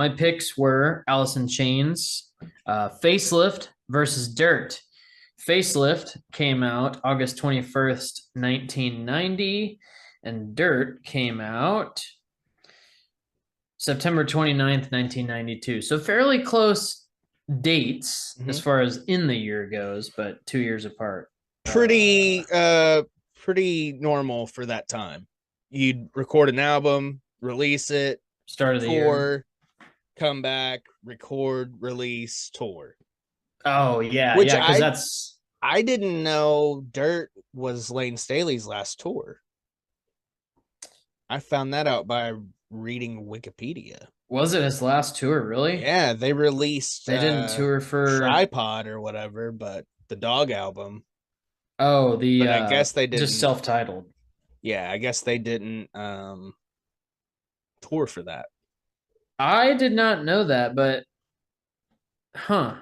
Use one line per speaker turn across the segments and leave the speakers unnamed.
My picks were Alice in Chains, Facelift versus Dirt. Facelift came out August 21st, 1990, and Dirt came out September 29th, 1992. So fairly close dates as
Hmm.
far as in the year goes, but 2 years apart.
Pretty pretty normal for that time. You'd record an album, release it,
Start of the year.
tour, come back, record, release, tour.
Oh yeah,
Which
yeah, because
I
that's
I didn't know Dirt was Layne Staley's last tour. I found that out by reading Wikipedia.
was it his last tour, really?
Yeah, they released
They didn't tour for
Tripod or whatever, but the dog album.
the
But I guess they
just
didn't.
self-titled.
Yeah, I guess they didn't tour for that.
I did not know that, but huh.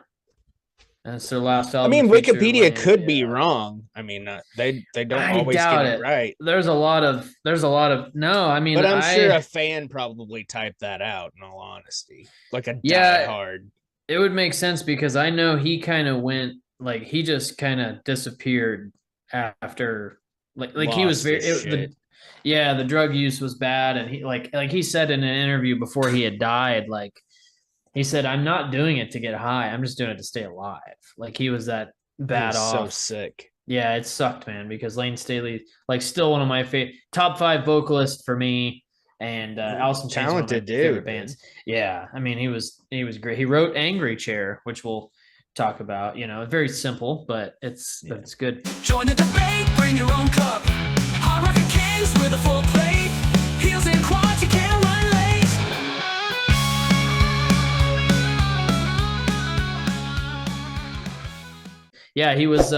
That's their last
I
album to
mean,
feature
Wikipedia
Lane.
could be
Yeah.
wrong. I mean, they don't
I
always get
doubt
it
it.
right,
There's a lot of no, I mean
but I'm sure a
I
fan probably typed that out. In all honesty, like a
yeah,
diehard.
it would make sense because I know he kind of went like he just kind of disappeared after like he was
Lost
very
his shit.
the drug use was bad and he like he said in an interview before he had died like he said I'm not doing it to get high, I'm just doing it to stay alive. Like he was that
He
bad
was so
off.
sick.
Yeah, it sucked, man, because Layne Staley, like, still one of my favorite top five vocalists for me, and Alice in Chains, one of my
Talented
favorite
dude,
bands.
dude.
Yeah, I mean, he was great. He wrote Angry Chair, which we'll talk about. Very simple, but
Yeah.
it's good.
Join the debate, bring your own cup. Hard rockin' kings with a full plate. Heels and quads, you can't run late.
Yeah, he was.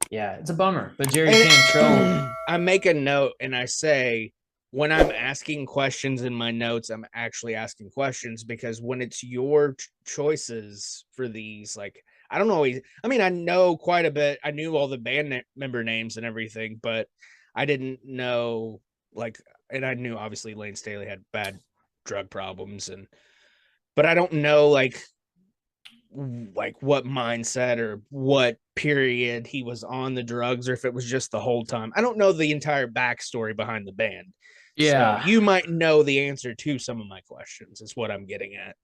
Yeah, it's a bummer, but Jerry Cantrell.
And I make a note and I say, when I'm asking questions in my notes, I'm actually asking questions because when it's your choices for these, like, I don't always, I mean, I know quite a bit. I knew all the member names and everything, but I didn't know, like, and I knew obviously Layne Staley had bad drug problems, but I don't know, like what mindset or what period he was on the drugs or if it was just the whole time. I don't know the entire backstory behind the band. So
Yeah,
you might know the answer to some of my questions, is what I'm getting at.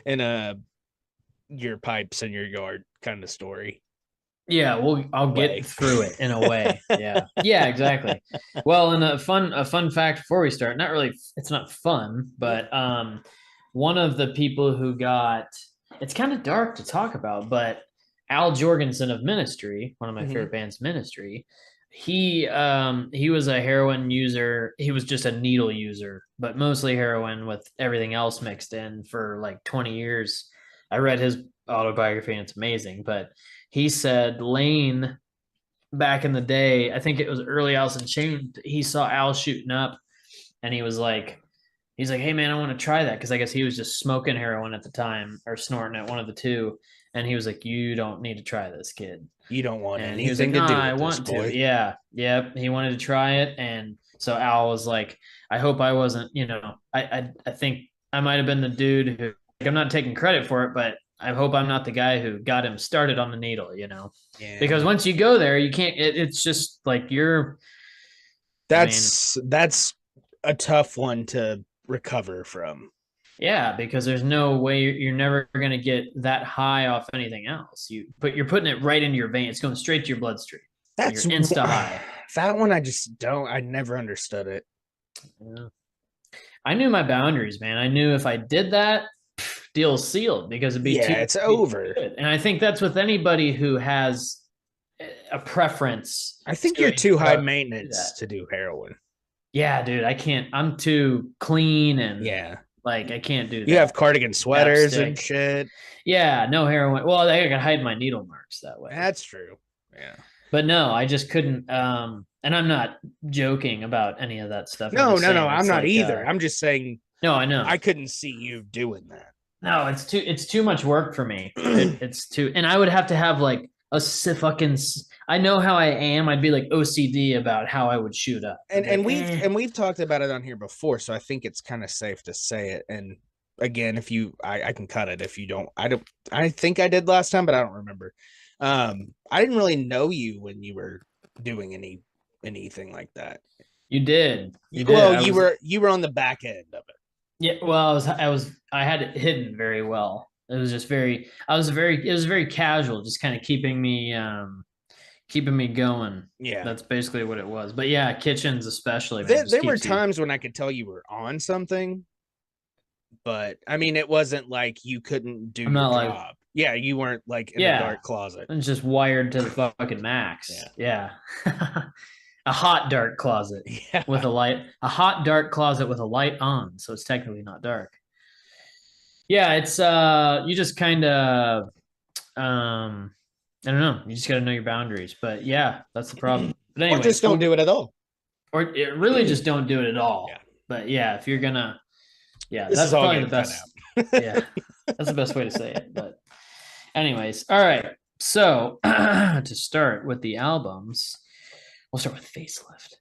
In your pipes in your yard kind of story
yeah, I'll
way.
get through it in a way. Yeah. Yeah, exactly. Well, and a fun fact before we start, not really it's not fun, but one of the people who got it's kind of dark to talk about, but Al Jorgensen of Ministry, one of my
Mm-hmm.
favorite bands, Ministry, he was a heroin user. He was just a needle user, but mostly heroin with everything else mixed in for like 20 years. I read his autobiography and it's amazing, but he said Layne back in the day, I think it was early Alice in Chains, he saw Al shooting up and he's like, hey man, I want to try that because I guess he was just smoking heroin at the time or snorting it, one of the two. And he was like, you don't need to try this, kid.
You don't want
And he was like,
anything
nah,
to do
I
with this,
want to.
boy.
Yeah, yep. He wanted to try it, and so Al was like, I hope I wasn't. I think I might have been the dude who. Like, I'm not taking credit for it, but I hope I'm not the guy who got him started on the needle.
Yeah.
Because once you go there, you can't. It's just like you're. I mean,
That's a tough one to recover from.
yeah, because there's no way you're never going to get that high off anything else. You're putting it right into your vein. It's going straight to your bloodstream. You're
That's
insta high.
that one I just don't I never understood it.
Yeah. I knew my boundaries, man. I knew if I did that, deal sealed because
Yeah, it's
be too
over.
good. And I think that's with anybody who has a preference
I think
to
you're
a
too high
drug to do that.
maintenance to do heroin.
Yeah, dude, I can't. I'm too clean and
Yeah.
like I can't do
You have
that.
cardigan sweaters and
Chapstick.
shit.
Yeah, no heroin. Well, I can hide my needle marks that way.
That's true. Yeah.
But no, I just couldn't. And I'm not joking about any of that stuff. I'm
No,
just
no, no.
saying
I'm
it's
not
like,
either. I'm just saying
no, I know.
I couldn't see you doing
No, it's too much work for me.
that.
It's too, and I would have to have like fucking. I know how I am. I'd be like OCD about how I would shoot up. I'd
and
be like,
we've talked about it on here before, so I think it's kind of safe to say it. And again, if I can cut it if you don't. I think I did last time, but I don't remember. I didn't really know you when you were doing anything like that.
You did. You did.
Well, you were on the back end of it.
Yeah, well, I had it hidden very well. It was just very it was very casual, just kind of keeping me going.
Yeah.
That's basically what it was. But yeah, kitchens especially, man,
There,
just
there were
keeps you.
times when I could tell you were on something, but I mean, it wasn't like you couldn't do
I'm
your
not like,
job. Yeah, you weren't like in a
yeah,
dark closet.
it's just wired to the fucking max. Yeah. A hot dark closet
Yeah.
with a light, a hot dark closet with a light on, so it's technically not dark. Yeah, it's you just kind of I don't know, you just got to know your boundaries. But yeah, that's the problem. But
Or
anyway,
just don't do it at all.
or it really just don't do it at all.
Yeah.
But yeah, if you're gonna, yeah,
This
that's
is all
probably the
getting cut
best. Yeah, that's the best way to say it. But anyways, all right. So to start with the albums, we'll start with Facelift,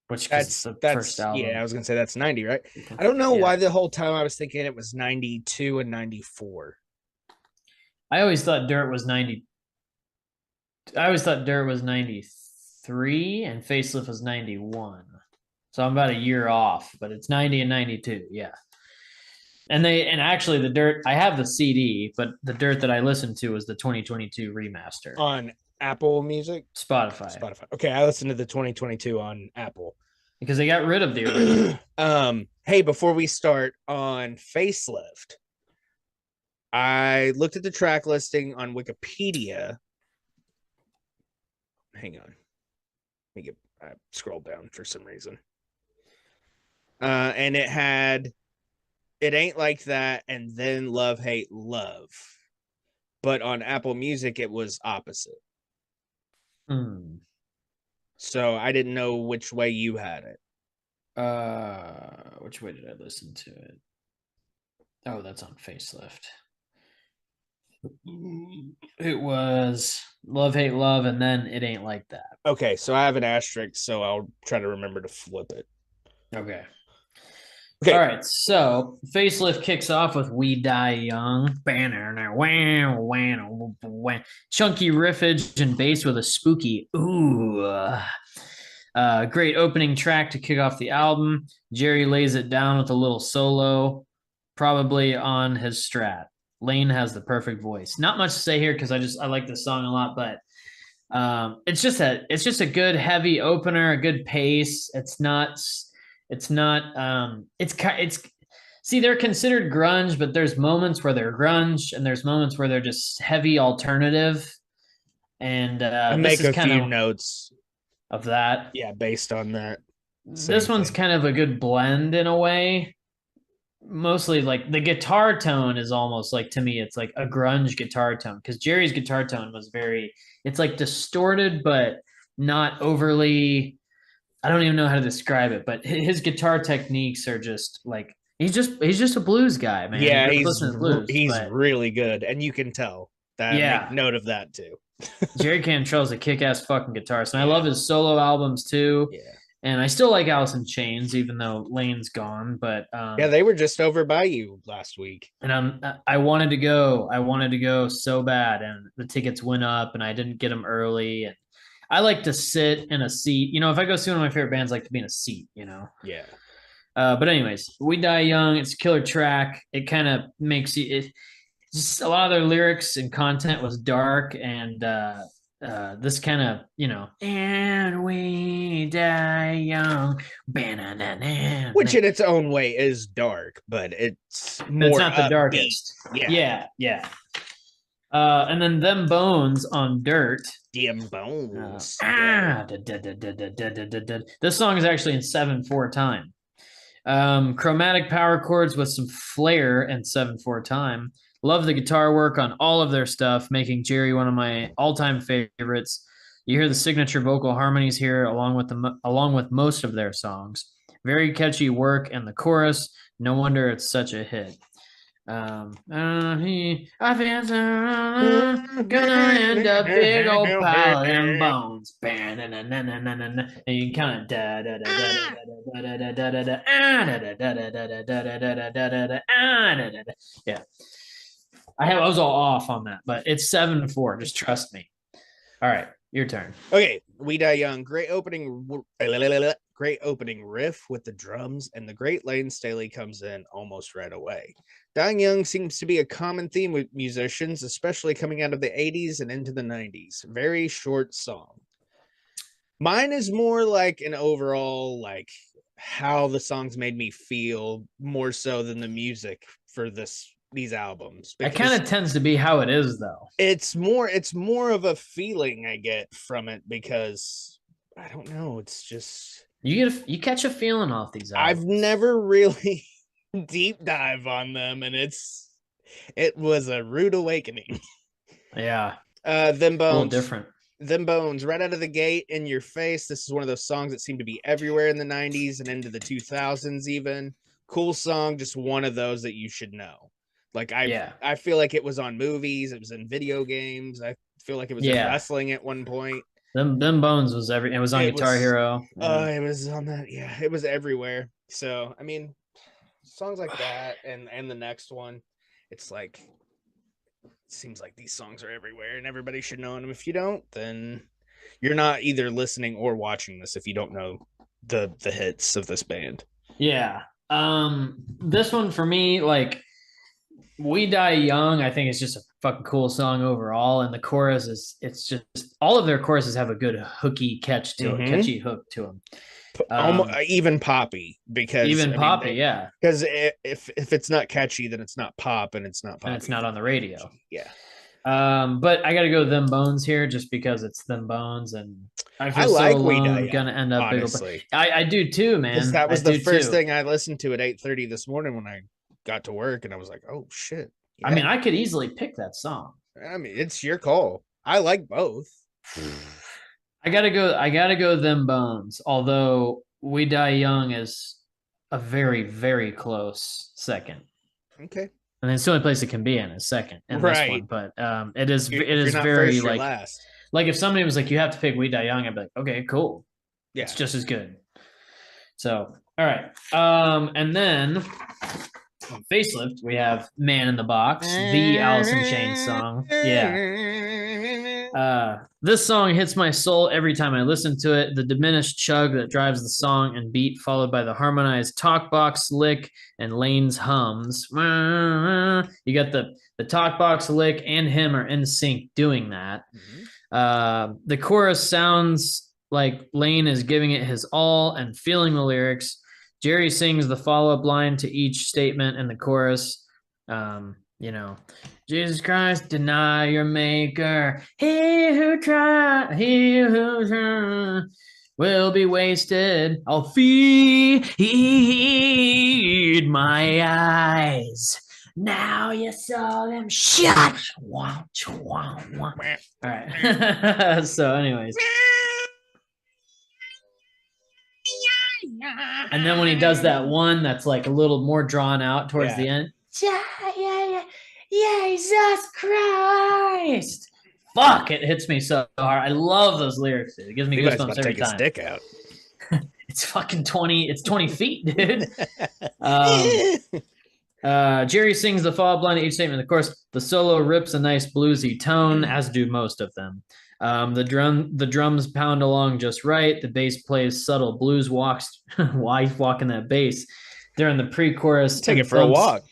which is the first album.
Yeah, I was gonna say that's 90, right? I don't know
Yeah.
why the whole time I was thinking it was 92 and 94.
I always thought Dirt was 90. I always thought Dirt was 93 and Facelift was 91. So I'm about a year off, but it's 90 and 92. Yeah. And actually the Dirt, I have the CD, but the Dirt that I listened to was the 2022 remaster
On Apple Music?
Spotify.
Okay, I listened to the 2022 on Apple.
Because they got rid of the original.
Hey, before we start on Facelift, I looked at the track listing on Wikipedia. Hang on. I scrolled down for some reason. And it had It Ain't Like That and then Love, Hate, Love. But on Apple Music, it was opposite. So I didn't know which way you had it.
Which way did I listen to it? Oh, that's on Facelift. It was Love, Hate, Love, and then It Ain't Like That.
Okay, so I have an asterisk, so I'll try to remember to flip it.
Okay. All right, so Facelift kicks off with We Die Young. Chunky riffage and bass with a spooky ooh. Great opening track to kick off the album. Jerry lays it down with a little solo, probably on his Strat. Layne has the perfect voice. Not much to say here because I like this song a lot, but it's just a good heavy opener, a good pace. See, they're considered grunge, but there's moments where they're grunge and there's moments where they're just heavy alternative. And
I make a few notes
of that.
Yeah, based on that.
This one's kind of a good blend in a way. Mostly like the guitar tone is almost like, to me, it's like a grunge guitar tone because Jerry's guitar tone was it's like distorted, but not overly. I don't even know how to describe it, but his guitar techniques are just like he's just a blues guy, man.
Yeah, he's really good, and you can tell that.
Yeah,
make note of that too.
Jerry Cantrell is a kick-ass fucking guitarist, and I love his solo albums too. Yeah, and I still like Alice in Chains, even though Layne's gone. But
yeah, they were just over by you last week,
and I wanted to go. I wanted to go so bad, and the tickets went up, and I didn't get them early, and I like to sit in a seat. You know, if I go see one of my favorite bands, I like to be in a seat, you know?
Yeah.
But anyways, We Die Young, it's a killer track. It kind of makes you, just a lot of their lyrics and content was dark. And this kind of, you know, and we die young.
Which in its own way is dark, but it's not
the darkest. Yeah. And then Them Bones on Dirt.
Them Bones.
This song is actually in 7/4 time. Chromatic power chords with some flair and 7/4 time. Love the guitar work on all of their stuff, making Jerry one of my all-time favorites. You hear the signature vocal harmonies here, along with most of their songs. Very catchy work, and the chorus. No wonder it's such a hit. I feel so gonna end up big old pile of them bones. And you kind of da da da da da da da da da. Yeah, I was all off on that, but it's 7-4. Just trust me. All right, your turn.
Okay, We Die Young. Great opening riff with the drums, and the great Layne Staley comes in almost right away. Dying Young seems to be a common theme with musicians, especially coming out of the 80s and into the 90s. Very short song. Mine is more like an overall, like how the songs made me feel more so than the music for these albums.
It kind of tends to be how it is, though.
It's more of a feeling I get from it because I don't know. It's just
you catch a feeling off these albums.
I've never really deep dive on them, and it was a rude awakening.
Yeah.
Them Bones.
A little different.
Them Bones, right out of the gate, in your face. This is one of those songs that seemed to be everywhere in the 90s and into the 2000s even. Cool song, just one of those that you should know. Like I feel like it was on movies, it was in video games. I feel like it was in wrestling at one point.
Them Bones was it was on Guitar Hero.
It was on that. Yeah, it was everywhere. So, I mean, songs like that and the next one, it's like it seems like these songs are everywhere and everybody should know them. If you don't, then you're not either listening or watching this if you don't know the hits of this band.
Yeah. This one for me, like We Die Young, I think it's just a fucking cool song overall. And the chorus it's just all of their choruses have a good hooky catch to it, catchy hook to them.
Even poppy, because
yeah.
Because if it's not catchy, then it's not pop, and it's not pop,
and it's not on the radio.
Yeah.
But I got to go Them Bones here, just because it's Them Bones, and I feel
like
so
alone
gonna end up
honestly.
I do too, man.
That was the first thing I listened to at 8:30 this morning when I got to work, and I was like, oh shit.
Yeah. I mean, I could easily pick that song.
I mean, it's your call. I like both.
I gotta go Them Bones, although We Die Young is a very, very close second.
Okay.
And it's the only place it can be in is second in this one. But it is very
first,
like
last.
Like if somebody was like, you have to pick We Die Young, I'd be like, okay, cool.
Yeah.
It's just as good. So all right. And then on Facelift, we have Man in the Box, the Alice in Chains song. Yeah. This song hits my soul every time I listen to it. The diminished chug that drives the song and beat, followed by the harmonized talk box lick and Layne's hums. You got the talk box lick and him are in sync doing that. The chorus sounds like Layne is giving it his all and feeling the lyrics. Jerry sings the follow-up line to each statement in the chorus. Jesus Christ, deny your maker. He who tries will be wasted. I'll feed my eyes. Now you saw them shut. All right. So, anyways. And then when he does that one that's like a little more drawn out towards the end. Jesus Christ. Fuck, it hits me so hard. I love those lyrics, dude. It gives me goosebumps every time.
Take his dick out.
It's fucking 20 feet, dude. Jerry sings the follow-up line to each statement. Of course, the solo rips a nice bluesy tone, as do most of them. The drums pound along just right. The bass plays subtle blues walks. Why walking that bass during the pre-chorus?
Take it for a walk,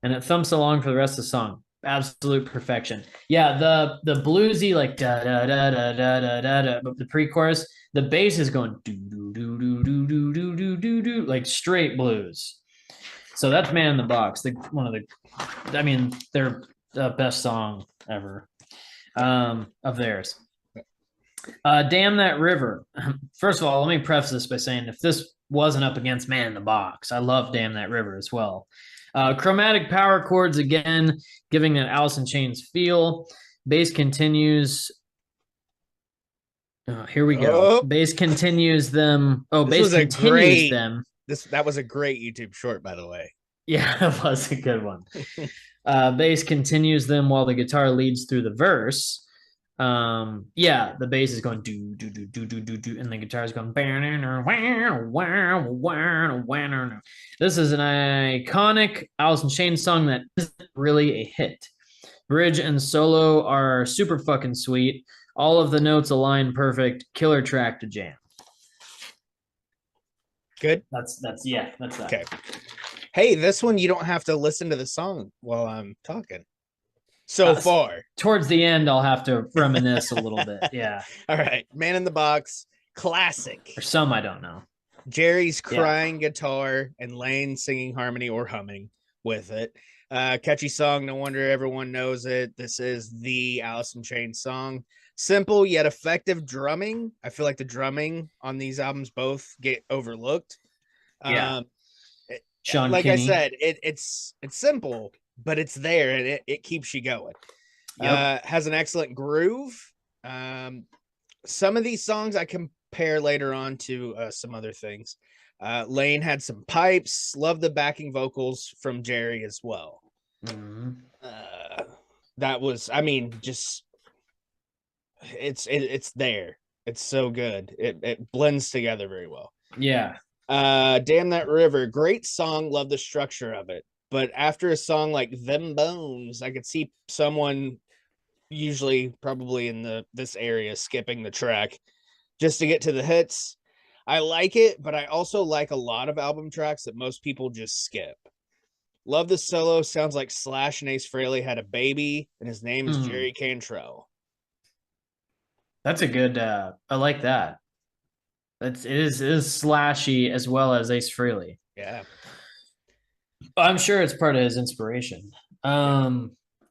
and it thumps along for the rest of the song. Absolute perfection. Yeah, the bluesy like da da da da da da da da. But the pre-chorus, the bass is going do do do do do do do do do do like straight blues. So that's Man in the Box. Their best song ever of theirs. Damn That River. First of all, let me preface this by saying if this wasn't up against Man in the Box, I love Damn That River as well. Chromatic power chords again, giving that Alice in Chains feel. Bass continues. Here we go. Bass continues them. Bass continues them.
That was a great YouTube short, by the way.
Yeah, it was a good one. Bass continues them while the guitar leads through the verse. Yeah, the bass is going do do do do do do do, and the guitar is going. This is an iconic Alice in Chains song that isn't really a hit. Bridge and solo are super fucking sweet. All of the notes align perfect. Killer track to jam.
Good.
That's that.
Okay. Hey, this one you don't have to listen to the song while I'm talking. So far.
Towards the end, I'll have to reminisce a little bit. Yeah.
All right. Man in the Box, classic.
Or some I don't know.
Jerry's crying guitar and Layne singing harmony or humming with it. Catchy song. No wonder everyone knows it. This is the Alice in Chains song. Simple yet effective drumming. I feel like the drumming on these albums both get overlooked.
Yeah.
Sean like Kinney. I said, it's simple, but it's there and it keeps you going. Yep. Has an excellent groove. Some of these songs I compare later on to some other things. Layne had some pipes. Love the backing vocals from Jerry as well. Mm-hmm. That was, I mean, just it's there. It's so good. It blends together very well.
Yeah.
Damn That River, great song. Love the structure of it. But after a song like Them Bones, I could see someone, usually probably in this area, skipping the track just to get to the hits. I like it, but I also like a lot of album tracks that most people just skip. Love the solo. Sounds like Slash and Ace Frehley had a baby, and his name is Jerry Cantrell.
That's a good. I like that. It is slashy as well as Ace Frehley.
Yeah,
I'm sure it's part of his inspiration.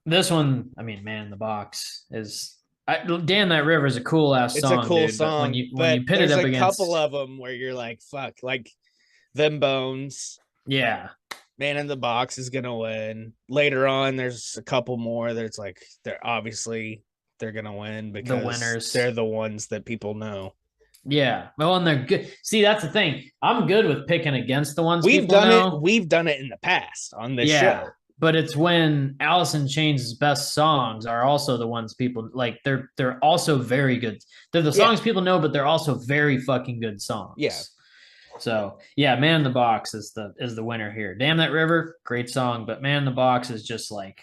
This one, I mean, Man in the Box is. Damn That River is a cool ass song.
It's a cool song. When you pit it up against, a couple of them where you're like, "Fuck!" Like Them Bones.
Yeah.
Man in the Box is gonna win. Later on, there's a couple more that's like they're gonna win because
the winners.
They're the ones that people know.
Yeah, well, and they're good. See, that's the thing. I'm good with picking against the ones we've done know.
We've done it in the past on this show.
But it's when Alice in Chains' best songs are also the ones people like. They're also very good. They're the songs people know, but they're also very fucking good songs.
Yeah.
So yeah, Man in the Box is the winner here. Damn That River, great song, but Man in the Box is just like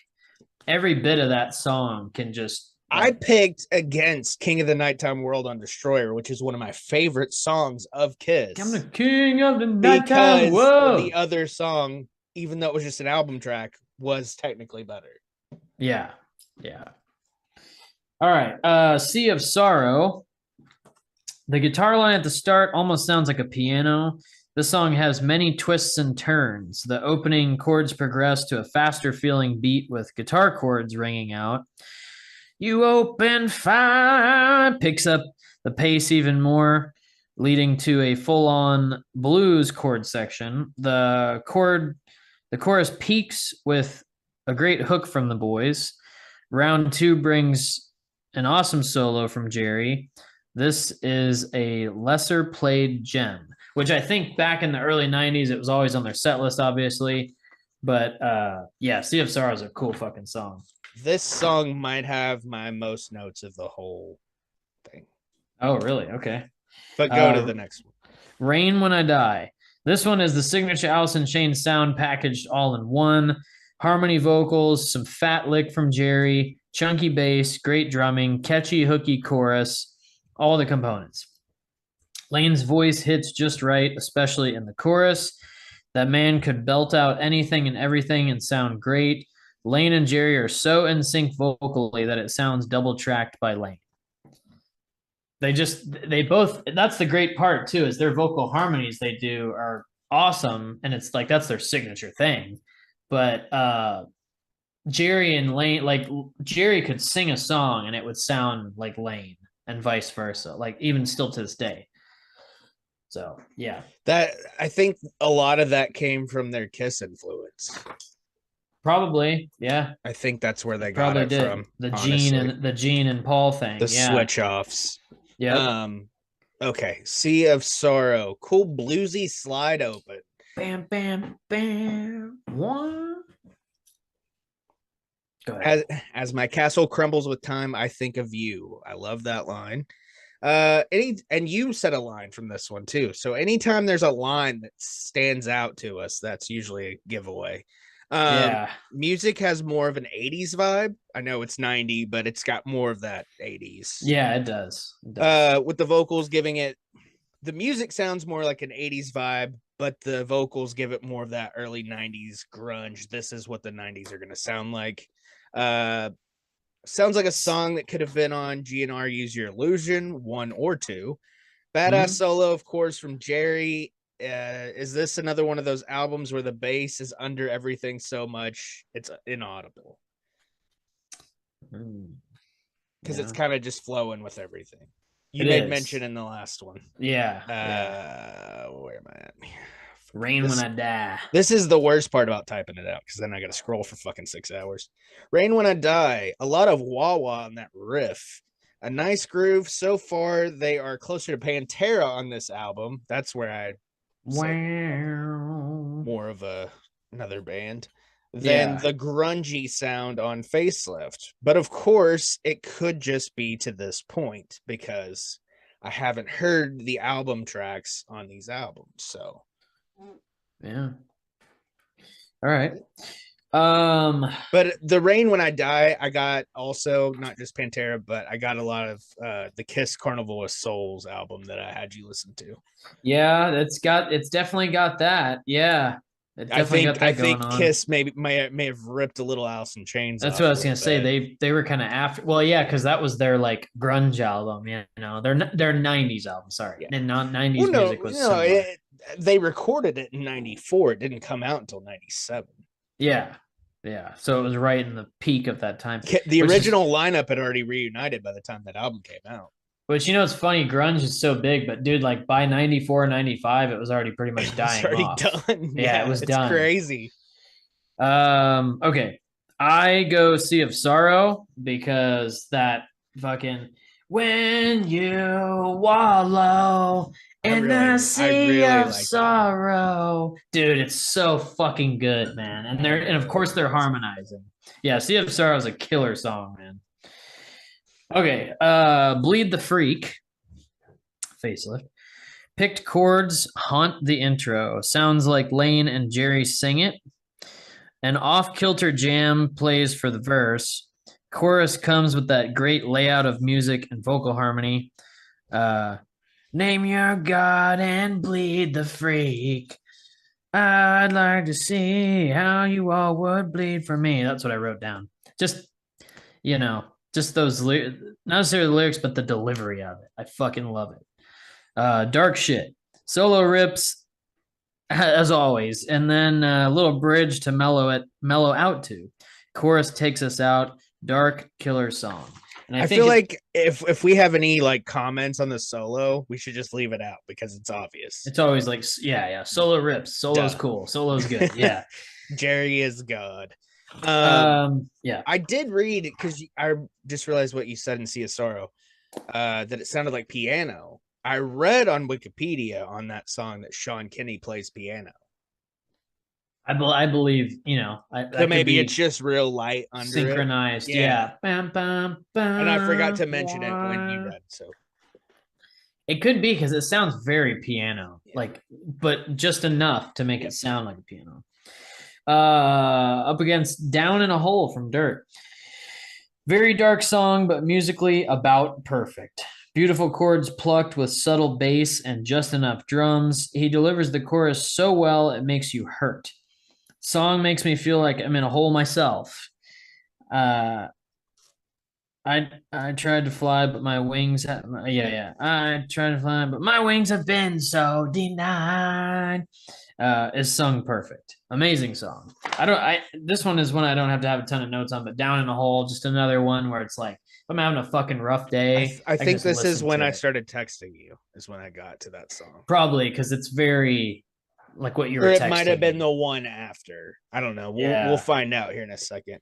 every bit of that song can just.
I picked against King of the Nighttime World on Destroyer, which is one of my favorite songs of Kiss.
I'm the king of the nighttime world.
The other song, even though it was just an album track, was technically better.
Yeah. All right. Sea of Sorrow. The guitar line at the start almost sounds like a piano. This song has many twists and turns. The opening chords progress to a faster feeling beat with guitar chords ringing out. You open fire, picks up the pace even more, leading to a full-on blues chord section. The chorus peaks with a great hook from the boys. Round 2 brings an awesome solo from Jerry. This is a lesser played gem, which I think back in the early 90s, it was always on their set list, obviously. But Sea of Sorrow is a cool fucking song.
This song might have my most notes of the whole thing.
Oh, really? Okay.
But go to the next one.
Rain When I Die. This one is the signature Alice in Chains sound packaged all in one. Harmony vocals, some fat lick from Jerry, chunky bass, great drumming, catchy, hooky chorus, all the components. Layne's voice hits just right, especially in the chorus. That man could belt out anything and everything and sound great. Layne and Jerry are so in sync vocally that it sounds double tracked by Layne. They both, that's the great part too, is their vocal harmonies they do are awesome. And it's like, that's their signature thing. But Jerry and Layne, like Jerry could sing a song and it would sound like Layne and vice versa, like even still to this day. So, yeah.
That, I think a lot of that came from their Kiss influence.
Probably, yeah.
I think that's where they got it from.
The Gene and Paul thing.
The switch offs.
Yeah.
Okay. Sea of Sorrow. Cool bluesy slide open.
Bam, bam, bam. One. Go ahead.
As my castle crumbles with time, I think of you. I love that line. And you said a line from this one too. So anytime there's a line that stands out to us, that's usually a giveaway.
Yeah.
Music has more of an 80s vibe. I know it's 90, but it's got more of that 80s.
Yeah, it does. It does.
With the vocals giving it, the music sounds more like an 80s vibe, but the vocals give it more of that early 90s grunge. This is what the 90s are going to sound like. Sounds like a song that could have been on GNR Use Your Illusion 1 or 2. Badass solo, of course, from Jerry. Is this another one of those albums where the bass is under everything so much it's inaudible? Because it's kind of just flowing with everything. You made mention in the last one.
Yeah.
Where am I at?
Rain When I Die.
This is the worst part about typing it out, because then I got to scroll for fucking 6 hours. Rain When I Die. A lot of wah-wah on that riff. A nice groove. So far, they are closer to Pantera on this album. That's where I more of another band than the grungy sound on Facelift. But of course, it could just be to this point, because I haven't heard the album tracks on these albums. So
yeah. All right.
But the Rain When I Die, I got also not just Pantera, but I got a lot of the Kiss Carnival of Souls album that I had you listen to.
Yeah, it's definitely got that. Yeah.
I think Kiss may have ripped a little Alice in Chains.
That's what I was gonna say. They were kind of after. Well, yeah, because that was their like grunge album. You know, their '90s album. Sorry, and not '90s music was.
They recorded it in '94. It didn't come out until '97.
Yeah. Yeah. So it was right in the peak of that time.
The original lineup had already reunited by the time that album came out.
Which, you know, it's funny. Grunge is so big, but dude, like by 94, 95, it was already pretty much dying off.
Done.
Yeah, it was done.
It's crazy.
Okay. I go Sea of Sorrow, because that fucking when you wallow in the sea of sorrow. Dude, it's so fucking good, man. And of course they're harmonizing. Yeah, Sea of Sorrow is a killer song, man. Okay, Bleed the Freak, Facelift. Picked chords haunt the intro. Sounds like Layne and Jerry sing it. An off-kilter jam plays for the verse. Chorus comes with that great layout of music and vocal harmony. Name your God and bleed the freak. I'd like to see how you all would bleed for me. That's what I wrote down. Just, you know, just those, not necessarily the lyrics, but the delivery of it. I fucking love it. Dark shit. Solo rips, as always, and then a little bridge to mellow out to. Chorus takes us out. Dark killer song. And
I feel like if we have any like comments on the solo, we should just leave it out, because it's obvious.
It's always like, yeah. Solo rips. Solo's cool. Solo's good. Yeah.
Jerry is God.
Yeah.
I did read, because I just realized what you said in Sea of Sorrow, that it sounded like piano. I read on Wikipedia on that song that Sean Kinney plays piano.
I believe, you know,
so maybe it's just real light under
synchronized. Yeah. Bam, bam, bam,
and I forgot to mention it when you read. So
it could be, because it sounds very piano, like, but just enough to make it sound like a piano. Up against Down in a Hole from Dirt. Very dark song, but musically about perfect. Beautiful chords plucked with subtle bass and just enough drums. He delivers the chorus so well it makes you hurt. Song makes me feel like I'm in a hole myself. I tried to fly, but my wings I tried to fly, but my wings have been so denied. Is sung perfect. Amazing song. This one is one I don't have to have a ton of notes on, but Down in a Hole, just another one where it's like, if I'm having a fucking rough day.
I think this is when I started texting you, is when I got to that song.
Probably, because it's very like what you were texting.
Or it might have been the one after. I don't know. We'll find out here in a second.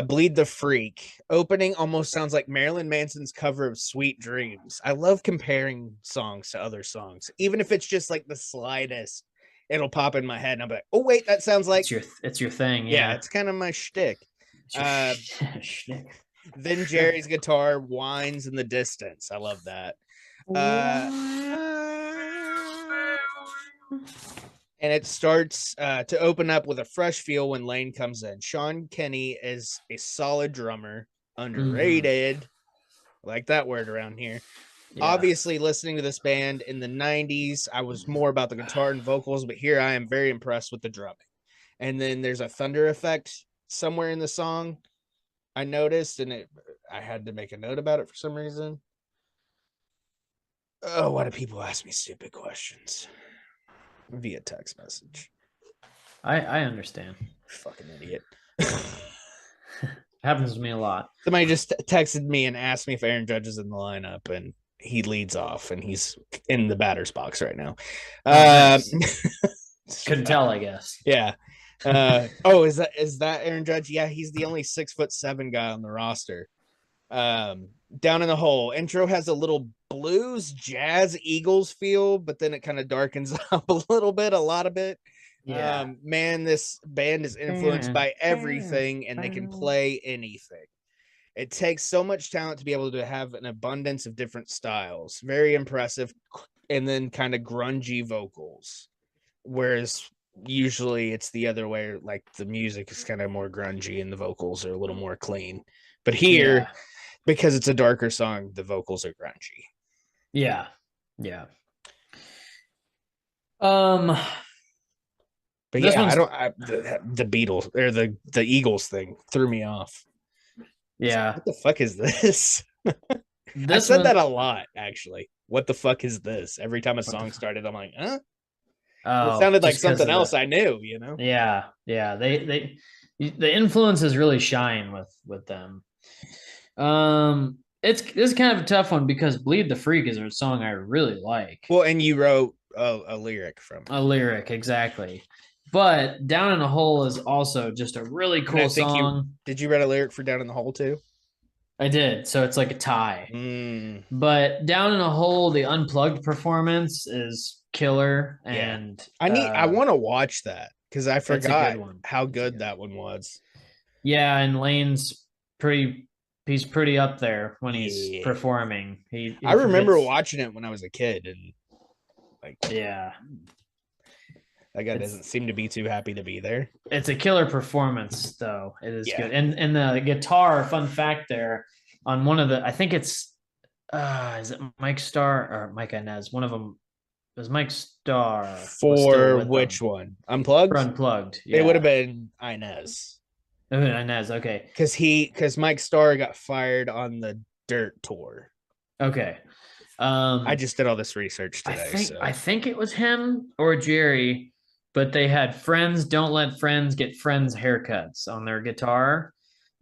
Bleed the Freak. Opening almost sounds like Marilyn Manson's cover of Sweet Dreams. I love comparing songs to other songs, even if it's just like the slightest it'll pop in my head, and I'm like, oh wait, that sounds like
it's your thing.
yeah,
Yeah,
it's kind of my shtick.
it's your shtick.
Then Jerry's guitar whines in the distance. I love that. And it starts to open up with a fresh feel when Layne comes in. Sean Kenny is a solid drummer, underrated. I like that word around here.
Yeah.
Obviously, listening to this band in the 90s, I was more about the guitar and vocals, but here I am very impressed with the drumming. And then there's a thunder effect somewhere in the song I noticed, and I had to make a note about it for some reason. Oh, why do people ask me stupid questions via text message?
I understand.
Fucking idiot.
Happens to me a lot.
Somebody just texted me and asked me if Aaron Judge is in the lineup, and he leads off, and he's in the batter's box right now.
Nice. Couldn't tell, I guess.
Yeah. Is that Aaron Judge? Yeah, he's the only 6'7" guy on the roster. Down in the Hole intro has a little blues, jazz, Eagles feel, but then it kind of darkens up a lot of bit.
Yeah.
Man, this band is influenced by everything, and they can play anything. It takes so much talent to be able to have an abundance of different styles. Very impressive, and then kind of grungy vocals. Whereas usually it's the other way, like the music is kind of more grungy and the vocals are a little more clean. But here, because it's a darker song, the vocals are grungy.
Yeah. Yeah.
But yeah, the Beatles or the Eagles thing threw me off.
Yeah.
What the fuck is this? I said that a lot, actually. What the fuck is this? Every time a song started, I'm like, huh?
Oh,
it sounded like something else I knew, you know?
Yeah. Yeah. The influences really shine with them. It's kind of a tough one because Bleed the Freak is a song I really like.
Well, and you wrote a lyric from it.
A lyric, exactly. But Down in the Hole is also just a really cool song.
Did you write a lyric for Down in the Hole too?
I did. So it's like a tie. But Down in a Hole, the unplugged performance is killer. And
I want to watch that because I forgot how good that one was.
Yeah, and Layne's he's pretty up there when he's performing.
I remember watching it when I was a kid, and like,
yeah,
that guy doesn't seem to be too happy to be there.
It's a killer performance, though. It is good. And the guitar, fun fact there, on one of the, I think it's is it Mike Starr or Mike Inez? One of them was Mike Starr.
For which one? Unplugged?
For Unplugged. Yeah.
It would have been Inez.
Inez, okay.
Because Mike Starr got fired on the Dirt tour.
Okay.
I just did all this research today.
I think it was him or Jerry, but they had Friends Don't Let Friends Get Friends haircuts on their guitar,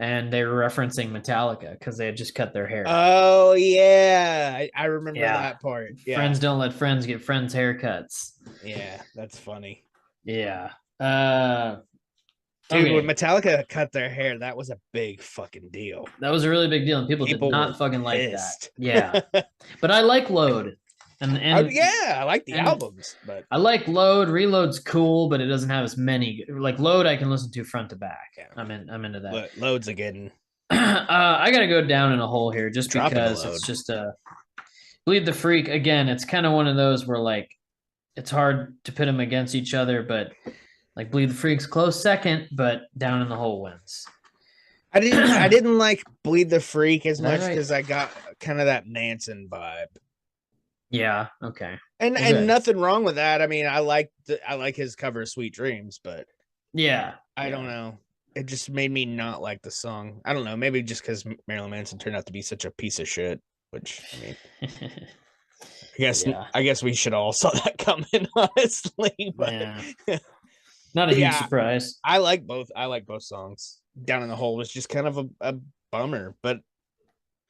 and they were referencing Metallica because they had just cut their hair.
Oh, yeah. I remember that part. Yeah.
Friends Don't Let Friends Get Friends haircuts.
Yeah, that's funny.
Yeah.
Dude, when Metallica cut their hair, that was a big fucking deal.
That was a really big deal, and people did not fucking like that. Yeah. But I like Load. And
I like the albums, but
I like Load. Reload's cool, but it doesn't have as many. Like Load, I can listen to front to back. Yeah. I'm into that.
Load's again.
I gotta go Down in a Hole here just because it's just Bleed the Freak. Again, it's kind of one of those where like it's hard to pit them against each other, but like Bleed the Freak's close second, but Down in the Hole wins.
I didn't like Bleed the Freak as much because I got kind of that Manson vibe.
Yeah. Okay.
And nothing wrong with that. I mean, I like his cover of Sweet Dreams, but I don't know. It just made me not like the song. I don't know. Maybe just because Marilyn Manson turned out to be such a piece of shit. Which I mean, I guess we should all saw that coming, honestly. But
not a huge surprise.
I like both. I like both songs. Down in the Hole was just kind of a bummer, but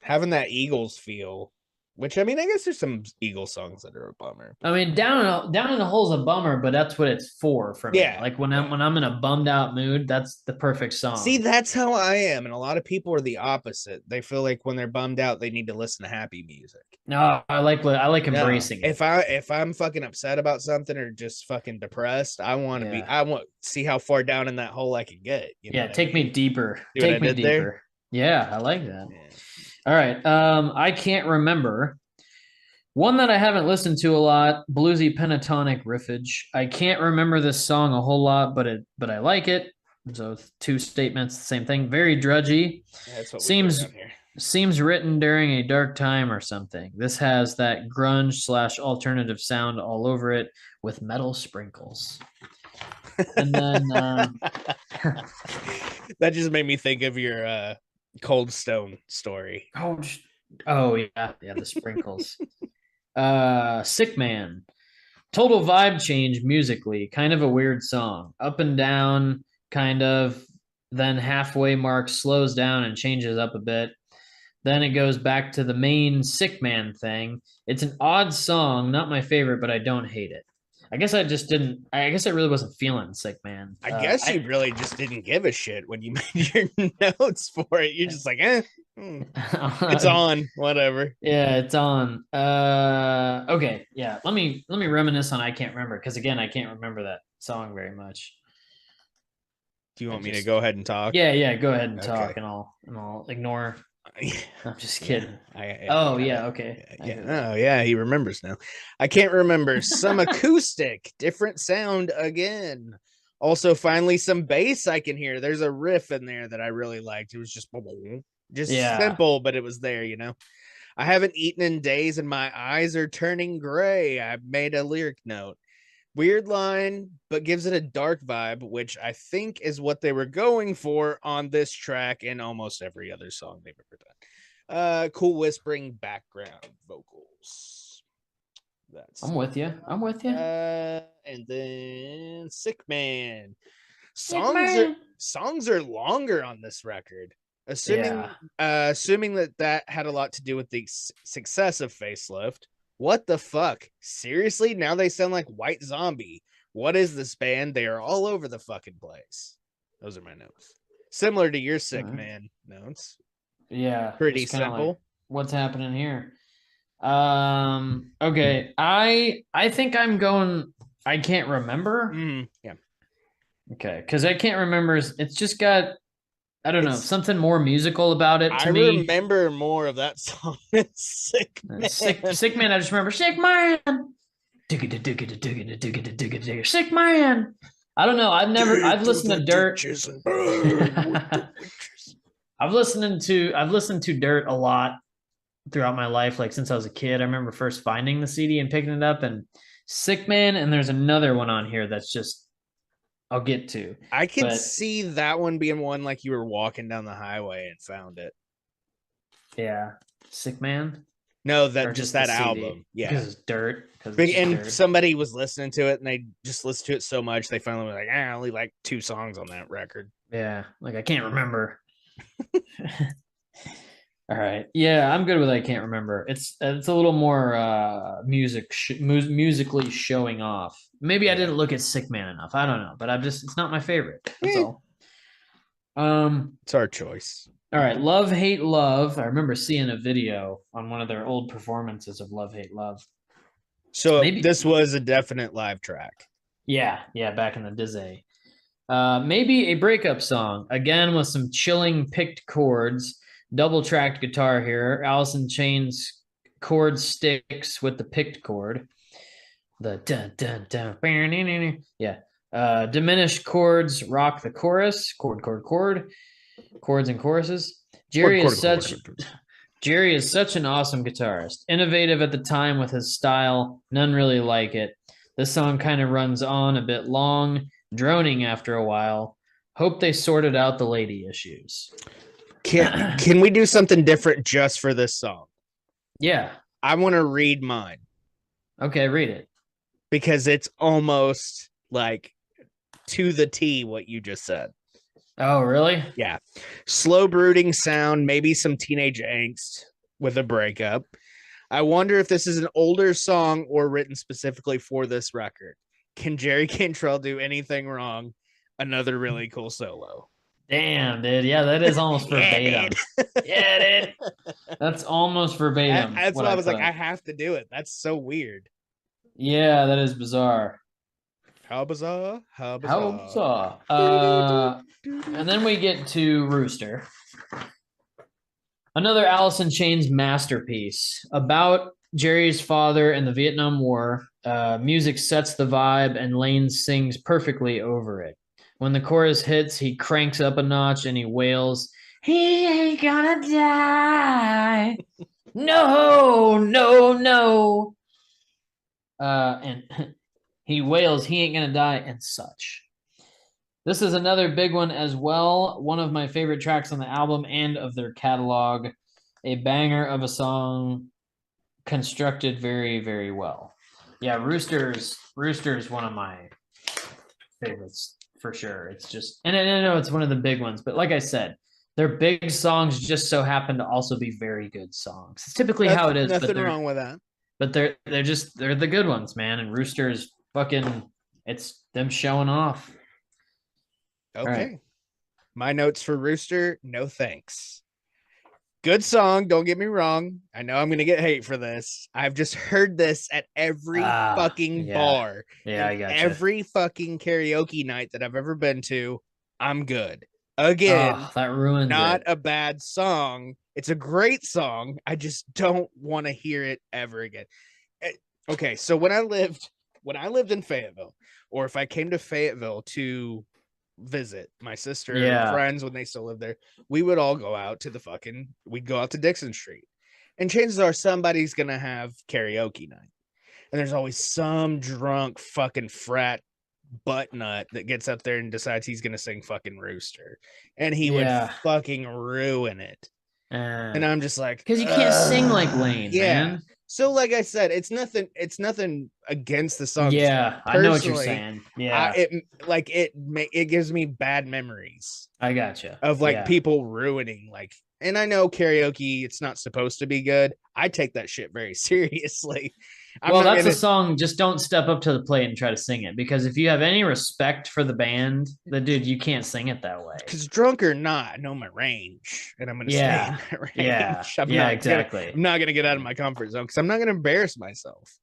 having that Eagles feel Which, I mean, I guess there's some Eagles songs that are a bummer.
I mean, down in the hole's a bummer, but that's what it's for me.
Yeah,
Like when
yeah.
I'm in a bummed out mood, that's the perfect song.
See, that's how I am, and a lot of people are the opposite. They feel like when they're bummed out, they need to listen to happy music.
No, I like embracing it.
If I'm fucking upset about something or just fucking depressed, I want to be. I want to see how far down in that hole I can get. You know
take me deeper.
See what I
Take me
did
deeper.
there?
Yeah, I like that.
Yeah.
All right. I can't remember. One that I haven't listened to a lot, bluesy pentatonic riffage. I can't remember this song a whole lot, but I like it. So two statements, the same thing. Very drudgy.
Yeah, that's what
Seems
we do around here.
seems written during a dark time or something. This has that grunge / alternative sound all over it with metal sprinkles. And then
that just made me think of your Cold Stone story.
oh yeah, the sprinkles. Sick Man. Total vibe change musically. Kind of a weird song. Up and down, kind of. Then halfway mark slows down and changes up a bit. Then it goes back to the main Sick Man thing. It's an odd song, not my favorite, but I don't hate it. I guess I really wasn't feeling Sick Man.
I guess you really just didn't give a shit when you made your notes for it. You're just like, it's on, whatever.
Yeah, it's on. Okay, yeah. Let me reminisce on I Can't Remember, because again, I can't remember that song very much.
Do you want me to go ahead and talk?
Yeah, go ahead and talk, and I'll ignore. I'm just kidding. Okay.
Oh, yeah, he remembers now. I can't remember. Some acoustic, different sound again. Also, finally, some bass I can hear. There's a riff in there that I really liked. It was just simple, but it was there, you know. I haven't eaten in days and my eyes are turning gray. I made a lyric note. Weird line, but gives it a dark vibe, which I think is what they were going for on this track and almost every other song they've ever done. Cool whispering background vocals.
I'm with you.
And then Sick Man. Songs are longer on this record. Assuming that had a lot to do with the success of Facelift. What the fuck? Seriously? Now they sound like White Zombie. What is this band? They are all over the fucking place. Those are my notes. Similar to your Sick Man notes.
Yeah.
Pretty simple.
Like, what's happening here? Okay. I think I'm going I Can't Remember.
Yeah.
Okay. Because I Can't Remember. It's just got, I don't know, something more musical about it to me.
I remember more of that song than Sick Man.
Sick Man, I just remember Sick Man. Sick Man. I don't know. I've listened to Dirt. I've listened to Dirt a lot throughout my life, like since I was a kid. I remember first finding the CD and picking it up, and Sick Man, and there's another one on here that's just I'll get to.
I could see that one being one like you were walking down the highway and found it.
Yeah. Sick Man?
No, just that album. Yeah.
Because it's Dirt.
And somebody was listening to it and they just listened to it so much they finally were like, I only like 2 songs on that record.
Yeah. Like I can't remember. All right. Yeah, I'm good with I Can't Remember. It's a little more musically showing off. Maybe I didn't look at Sick Man enough. I don't know, but it's not my favorite. That's all.
It's our choice.
All right, Love, Hate, Love. I remember seeing a video on one of their old performances of Love, Hate, Love.
So this was a definite live track.
Yeah, back in the Dizzy. Maybe a breakup song, again with some chilling picked chords. Double-tracked guitar here. Allison Chain's chord sticks with the picked chord. The dun dun dun. Yeah. Diminished chords rock the chorus. Chord. Chords and choruses. Jerry is such an awesome guitarist. Innovative at the time with his style. None really like it. This song kind of runs on a bit long, droning after a while. Hope they sorted out the lady issues.
Can we do something different just for this song?
Yeah.
I want to read mine.
Okay, read it.
Because it's almost like to the T what you just said.
Oh, really?
Yeah. Slow brooding sound, maybe some teenage angst with a breakup. I wonder if this is an older song or written specifically for this record. Can Jerry Cantrell do anything wrong? Another really cool solo.
Damn, dude. Yeah, that is almost verbatim. Yeah, dude. That's almost verbatim.
That's
what
why I was like,
put.
I have to do it. That's so weird.
Yeah, that is bizarre.
How bizarre? How
How
bizarre?
bizarre. And then we get to Rooster. Another Alice in Chains masterpiece about Jerry's father in the Vietnam War. Music sets the vibe, and Layne sings perfectly over it. When the chorus hits, he cranks up a notch and he wails, "He ain't gonna die. No, no, no." And he wails, "He ain't gonna die," and such. This is another big one as well. One of my favorite tracks on the album and of their catalog. A banger of a song, constructed very, very well. Yeah, Rooster's one of my favorites for sure. It's just, and I know it's one of the big ones, but like I said, their big songs just so happen to also be very good songs. It's typically how it is.
Nothing wrong with that.
But they're the good ones, man. And Rooster's fucking, it's them showing off.
Okay.
Right.
My notes for Rooster, no thanks. Good song, don't get me wrong. I know I'm gonna get hate for this. I've just heard this at every fucking bar.
Yeah, I got
every fucking karaoke night that I've ever been to. I'm good. Again,
that ruins
not
it.
a bad song. It's a great song. I just don't want to hear it ever again. Okay, so when I lived in Fayetteville, or if I came to Fayetteville to visit my sister and friends when they still lived there, we would all go out to we'd go out to Dixon Street, and chances are somebody's gonna have karaoke night, and there's always some drunk fucking frat butt nut that gets up there and decides he's gonna sing fucking Rooster, and he would fucking ruin it. And I'm just like,
because you can't sing like Layne, man.
So like I said, it's nothing against the song.
Yeah, I know what you're saying. Yeah,
it gives me bad memories.
I gotcha.
Of people ruining and I know karaoke, it's not supposed to be good. I take that shit very seriously.
That's a song. Just don't step up to the plate and try to sing it, because if you have any respect for the band, dude, you can't sing it that way.
Because drunk or not, I know my range, and I'm going to stay in that range.
Exactly.
I'm not going to get out of my comfort zone because I'm not going to embarrass myself.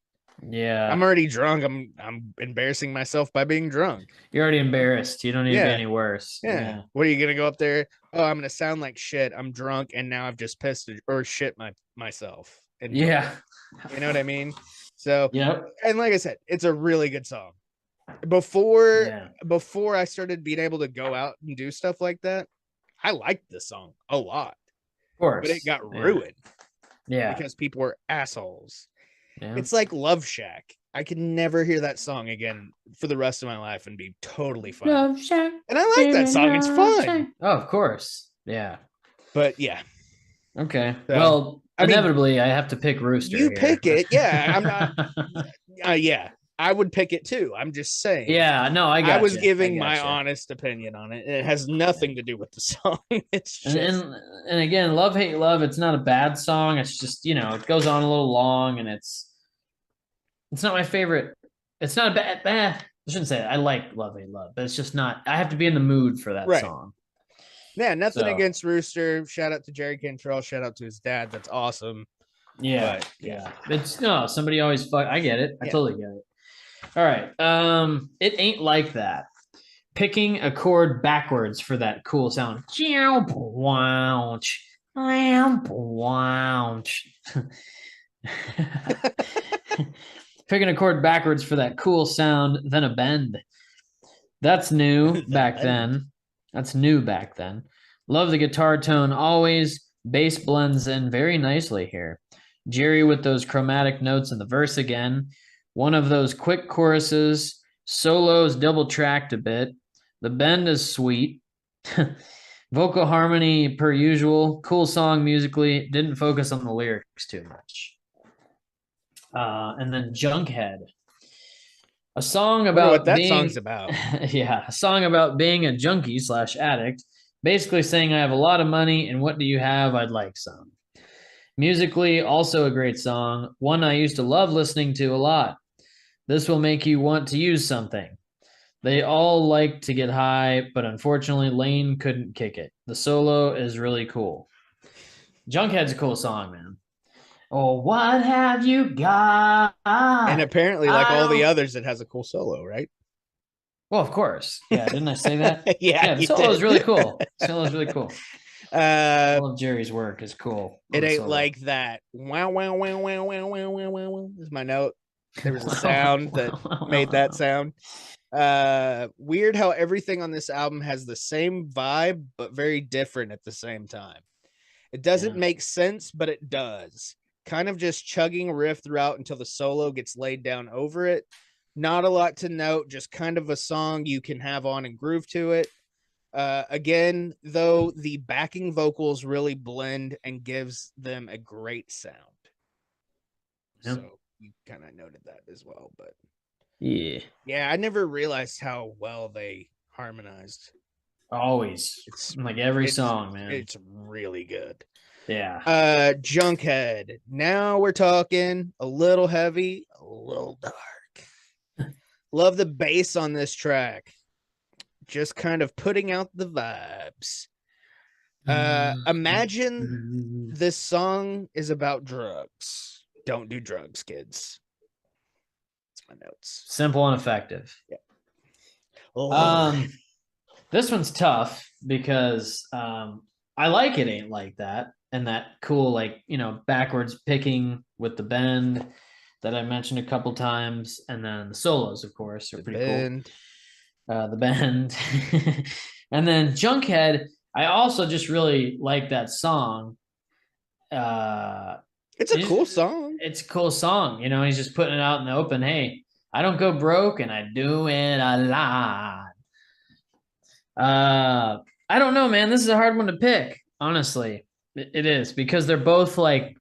Yeah,
I'm already drunk. I'm embarrassing myself by being drunk.
You're already embarrassed. You don't need to be any worse.
Yeah. What are you gonna go up there? Oh, I'm gonna sound like shit. I'm drunk, and now I've just pissed or shit myself. And you know what I mean? So and like I said, it's a really good song. Before I started being able to go out and do stuff like that, I liked this song a lot.
Of course,
but it got ruined.
Yeah,
because people were assholes.
Yeah.
It's like Love Shack. I could never hear that song again for the rest of my life and be totally fine. Love Shack, and I like that song. It's fun.
Oh, of course. Yeah.
But yeah.
Okay. So, well, inevitably, I have to pick Rooster.
You pick it. Yeah. I'm not. Yeah. I would pick it too. I'm just saying.
Yeah. No, I
was giving my honest opinion on it. It has nothing to do with the song. It's just.
And again, Love, Hate, Love. It's not a bad song. It's just, it goes on a little long, and it's not my favorite. It's not a bad. I shouldn't say that. I like Love, Hate, Love, but it's just not. I have to be in the mood for that song.
Yeah, nothing against Rooster. Shout out to Jerry Cantrell. Shout out to his dad. That's awesome.
Yeah, It's somebody always I get it. I totally get it. All right. It ain't like that. Picking a chord backwards for that cool sound. Picking a chord backwards for that cool sound, then a bend. That's new back then. That's new back then. Love the guitar tone always. Bass blends in very nicely here. Jerry with those chromatic notes in the verse again. One of those quick choruses. Solos double tracked a bit. The bend is sweet. Vocal harmony per usual. Cool song musically. Didn't focus on the lyrics too much. And then Junkhead. A song about
what that song's about.
Yeah, a song about being a junkie/addict. Basically saying I have a lot of money, and what do you have? I'd like some. Musically, also a great song. One I used to love listening to a lot. This will make you want to use something. They all like to get high, but unfortunately, Layne couldn't kick it. The solo is really cool. Junkhead's a cool song, man. Oh, what have you got?
And apparently, like
I
all the
don't-
others, it has a cool solo, right?
Well, of course. Yeah, didn't I say that?
Yeah,
the
you
solo is
did.
really cool. The solo is really cool.
Uh,
All of Jerry's work is cool.
it
on
ain't
solo.
like that. Wow, wow, wow, wow, wow, wow, wow, wow, wow. Is my note. There was a sound that made that sound. Weird how everything on this album has the same vibe, but very different at the same time. It doesn't
Yeah.
make sense, but it does. Kind of just chugging a riff throughout until the solo gets laid down over it. Not a lot to note, just kind of a song you can have on and groove to it. Again, though, the backing vocals really blend and gives them a great sound.
Yep.
So you kind of noted that as well, but
Yeah.
I never realized how well they harmonized.
Always.
It's
like every
it's-
song, man.
It's really good.
Yeah.
Junkhead. Now we're talking a little heavy, a little dark. Love the bass on this track. Just kind of putting out the vibes. Imagine this song is about drugs. Don't do drugs, kids. That's my notes.
Simple and effective.
Oh,
This one's tough because I like It Ain't Like That, and that cool, like, backwards picking with the bend that I mentioned a couple times, and then the solos, of course, are pretty
bend.
cool. The bend. And then Junkhead, I also just really like that song.
It's a cool song.
It's a cool song. He's just putting it out in the open. Hey, I don't go broke and I do it a lot. I don't know, man. This is a hard one to pick, honestly. It is, because they're both like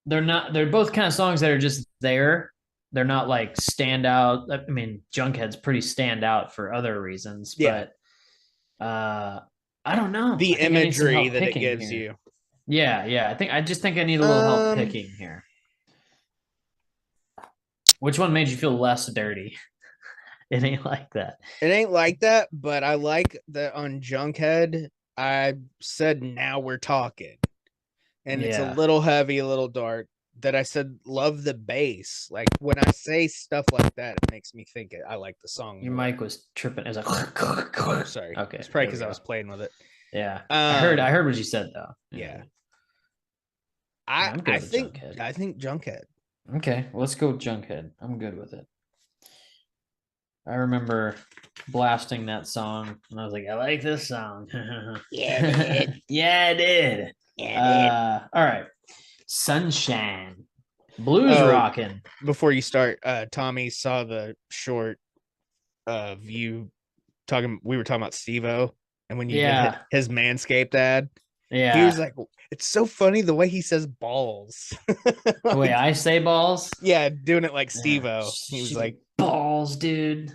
they're both kind of songs that are just there. They're not like stand out. I mean, Junkhead's pretty stand out for other reasons,
Yeah.
but I don't know.
The
I think I need some
imagery
help
that it
picking
gives
here.
you.
Yeah. I just think I need a little help picking here. Which one made you feel less dirty? It ain't like that.
It ain't like that, but I like that on Junkhead. I said now we're talking, and it's a
Yeah.
little heavy, a little dark. That I said love the bass. Like when I say stuff like that, it makes me think I like the song.
Your
more.
mic was tripping. It was like,
Oh, sorry.
Okay,
It's probably
there we
because I
go.
was playing with it.
Yeah, I heard what you said though.
Yeah.
I'm good
I
with
think
Junkhead.
I think Junkhead.
Okay, well, let's go with Junkhead. I'm good with it. I remember blasting that song, and I was like, I like this song.
Yeah, I did.
Yeah, I did.
Yeah,
All right, Sunshine, blues
Oh.
rocking.
Before you start, Tommy saw the short of you talking. We were talking about Steve-O, and when you did his Manscaped ad,
Yeah,
he was like, "It's so funny the way he says balls."
the way I say balls.
Yeah, doing it like
Yeah.
Steve-O. He was
She's
like,
balls, dude.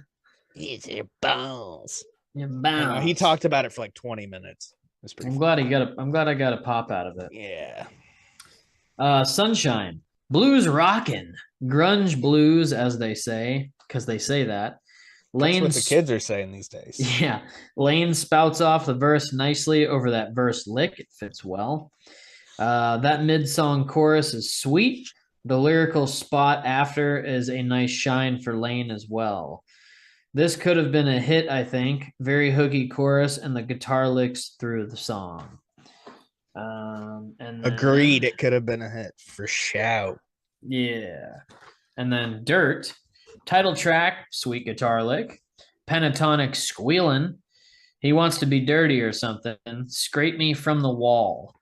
"These are balls."
Your
I
balls.
know, he talked about it for like 20 minutes. It was pretty.
I'm
fun.
glad I got a pop out of it.
Yeah.
Sunshine, blues rockin', grunge blues, as they say, because they say that.
That's what the kids are saying these days.
Yeah, Layne spouts off the verse nicely over that verse lick. It fits well. That mid-song chorus is sweet. The lyrical spot after is a nice shine for Layne as well. This could have been a hit, I think. Very hooky chorus, and the guitar licks through the song. And then,
Agreed, it could have been a hit for shout.
Yeah. And then Dirt, title track, sweet guitar lick, pentatonic squealing. He wants to be dirty or something. Scrape me from the wall.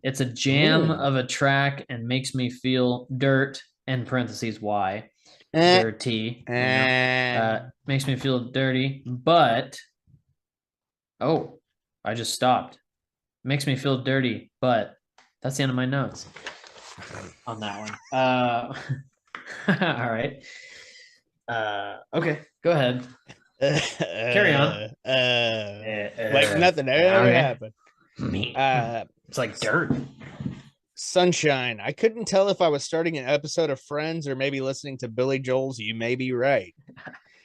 It's a jam of a track and makes me feel dirt, in parentheses, why? Dirty. Makes me feel dirty, but I just stopped. Makes me feel dirty, but that's the end of my notes on that one. All right. Okay, go ahead. Carry on.
Like nothing ever happened.
It's like dirt.
Sunshine. I couldn't tell if I was starting an episode of Friends or maybe listening to Billy Joel's You May Be Right.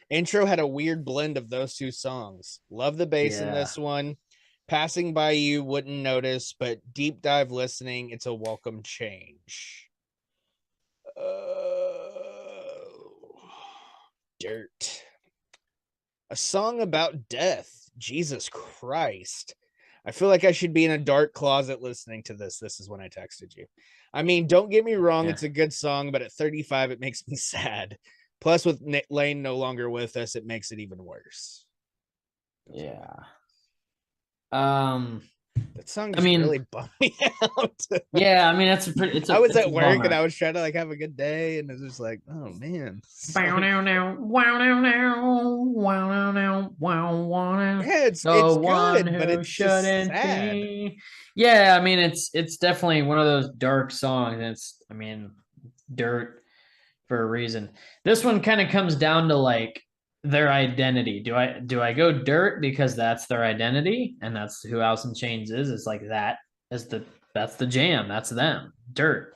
Intro had a weird blend of those two songs. Love the bass in this one. Passing by you wouldn't notice, but deep dive listening, it's a welcome change. Dirt. A song about death. Jesus Christ. I feel like I should be in a dark closet listening to this. This is when I texted you. I mean, don't get me wrong. It's a good song, but at 35, it makes me sad. Plus, with Layne no longer with us, it makes it even worse.
Yeah.
That song just really bummed me out.
Yeah, I mean, that's a pretty.
I was at work and I was trying to like have a good day, and it was just like, oh man. Yeah, it's good, but it's just sad.
Yeah, I mean, it's definitely one of those dark songs. It's, I mean, Dirt for a reason. This one kind of comes down to like their identity. Do I go Dirt because that's their identity and that's who Alice in Chains is? It's like that's the jam. That's them. Dirt.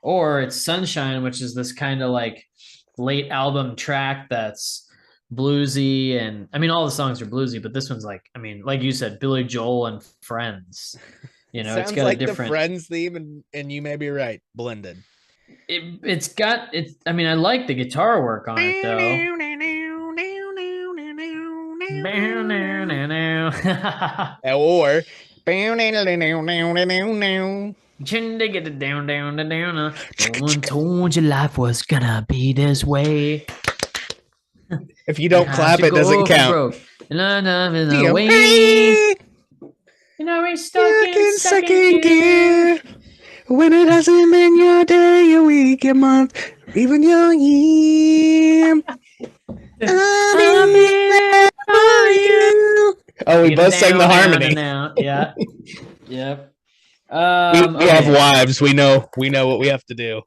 Or it's Sunshine, which is this kind of like late album track that's bluesy, and I mean all the songs are bluesy, but this one's like, I mean, like you said, Billy Joel and Friends. You know,
it's got like a different, the Friends theme and You May Be Right blended.
It's got it. I mean, I like the guitar work on it though.
Or
no one told you life was gonna be this way.
If you don't clap, it doesn't count.
You know, we're stuck in second gear.
When it hasn't been your day, your week, your month, even your year. I'm here for you. Oh, we both sang the harmony.
Yeah. Yep.
We have wives. We know what we have to do.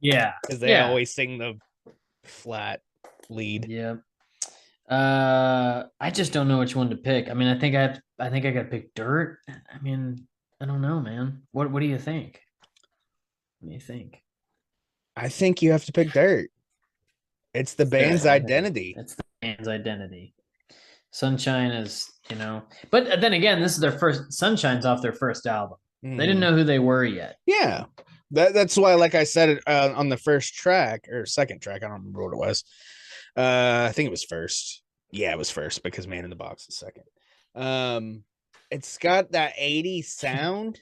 Yeah.
Because they always sing the flat lead.
Yeah. I just don't know which one to pick. I mean, I think I gotta pick Dirt. I mean, I don't know, man. What do you think? What do you think?
I think you have to pick Dirt. It's the band's identity.
It's the band's identity. Sunshine is, you know, but then again, this is their first. Sunshine's off their first album. They didn't know who they were yet.
Yeah, that's why, like I said, on the first track or second track, I don't remember what it was. I think it was first. Yeah, it was first because Man in the Box is second. It's got that 80s sound,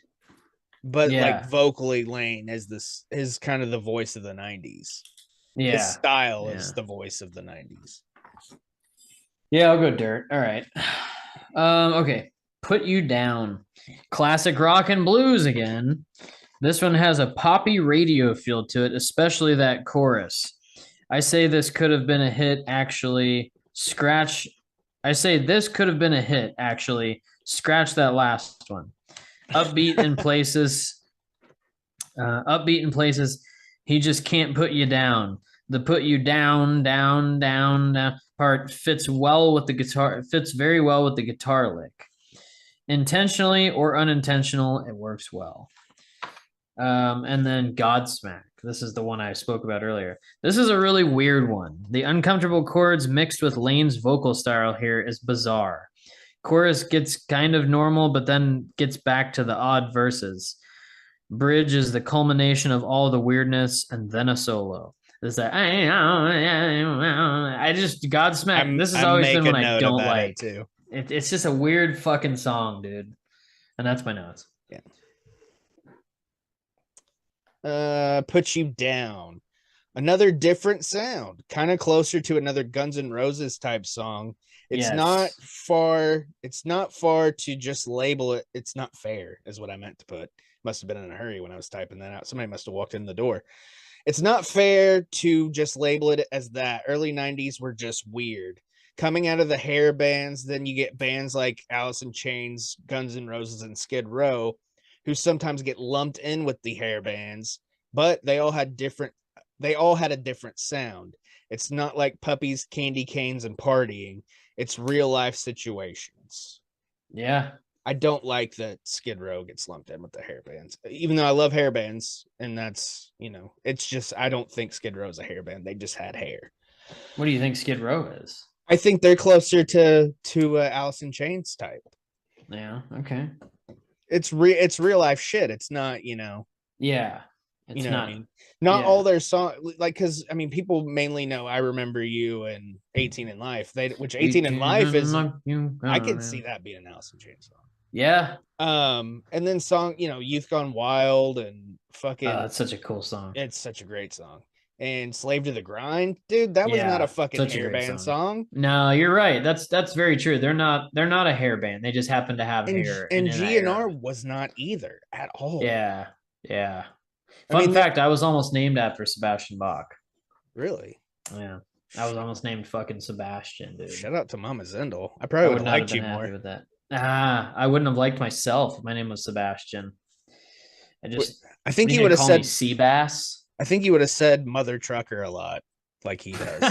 but like vocally, Layne is kind of the voice of the 90s.
Yeah,
his style is the voice of the 90s.
Yeah, I'll go Dirt. All right. Okay. Put You Down. Classic rock and blues again. This one has a poppy radio feel to it, especially that chorus. I say this could have been a hit, actually. Scratch that last one. Upbeat in places. He just can't put you down. The put you down part fits very well with the guitar lick. Intentionally or unintentional, it works well. And then Godsmack. This is the one I spoke about earlier. This is a really weird one. The uncomfortable chords mixed with Layne's vocal style here is bizarre. Chorus gets kind of normal, but then gets back to the odd verses. Bridge is the culmination of all the weirdness, and then a solo. There's that. Godsmack. This has always been one I don't like. Too. It's just a weird fucking song, dude. And that's my notes.
Yeah. Put You Down. Another different sound, kind of closer to another Guns N' Roses type song. It's not far to just label it. It's not fair, is what I meant to put. Must have been in a hurry when I was typing that out. Somebody must have walked in the door. It's not fair to just label it as that. Early 90s were just weird. Coming out of the hair bands, then you get bands like Alice in Chains, Guns N' Roses, and Skid Row, who sometimes get lumped in with the hair bands, but they all had a different sound. It's not like puppies, candy canes, and partying. It's real life situations.
Yeah.
I don't like that Skid Row gets lumped in with the hair bands, even though I love hair bands, and that's, it's just I don't think Skid Row is a hair band. They just had hair.
What do you think Skid Row is?
I think they're closer to Alice in Chains type.
Yeah. Okay.
It's real life shit. It's not,
Yeah. It's
what
not.
I mean? Not
yeah.
all their songs, like, because I mean, people mainly know "I Remember You" and "18 in Life." Which "18 in Life" is, I could see that being an Alice in Chains song.
Yeah.
And then song, "Youth Gone Wild" and fucking.
That's such a cool song.
It's such a great song. And "Slave to the Grind," dude, that was not a fucking hair band song.
No, you're right. That's very true. They're not a hair band. They just happen to have hair.
And GNR was not either at all.
Yeah. Yeah. Fun fact, I was almost named after Sebastian Bach.
Really?
Yeah. I was almost named fucking Sebastian, dude.
Shout out to Mama Zendel. I probably would have liked you more.
With that. I wouldn't have liked myself if my name was Sebastian.
I think he would have said
Seabass.
I think he would have said "Mother Trucker" a lot, like he does.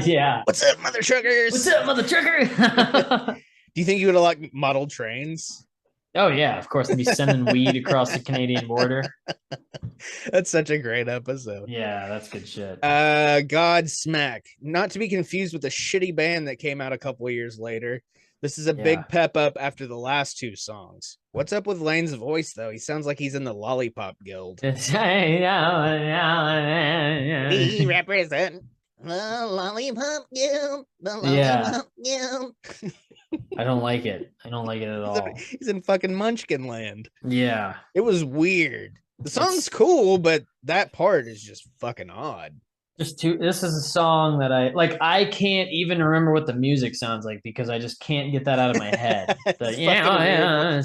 Yeah.
What's up, Mother Truckers?
What's up, Mother Trucker?
Do you think he would have liked "Model Trains"?
Oh yeah, of course. They'd be sending weed across the Canadian border.
That's such a great episode.
Yeah, that's good shit.
Godsmack, not to be confused with the shitty band that came out a couple of years later. This is a big pep up after the last two songs. What's up with Layne's voice, though? He sounds like he's in the Lollipop Guild. We represent the Lollipop Guild. The Lollipop Guild.
I don't like it. I don't like it at all.
He's in fucking Munchkin land.
Yeah.
It was weird. The song's cool, but that part is just fucking odd.
This is a song that I can't even remember what the music sounds like because I just can't get that out of my head. I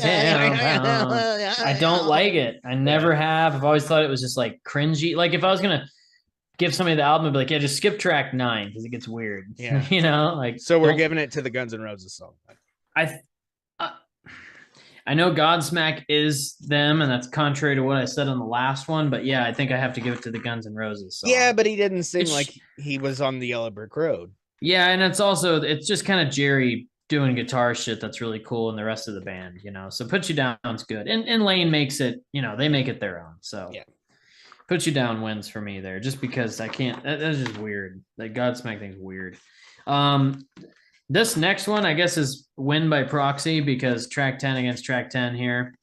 don't like it. I never have. I've always thought it was just like cringy. Like if I was gonna give somebody the album, I'd be like, yeah, just skip track 9 because it gets weird.
Yeah. So we're giving it to the Guns N' Roses song.
I know Godsmack is them, and that's contrary to what I said on the last one. But yeah, I think I have to give it to the Guns N' Roses song.
Yeah, but he didn't sing like he was on the Yellow Brick Road.
Yeah, and it's just kind of Jerry doing guitar shit that's really cool, and the rest of the band, So Put You Down's good, and Layne makes it, they make it their own. So yeah, Put You Down wins for me there, just because I can't. That's just weird. That Godsmack thing's weird. This next one, I guess, is win by proxy because track 10 against track 10 here.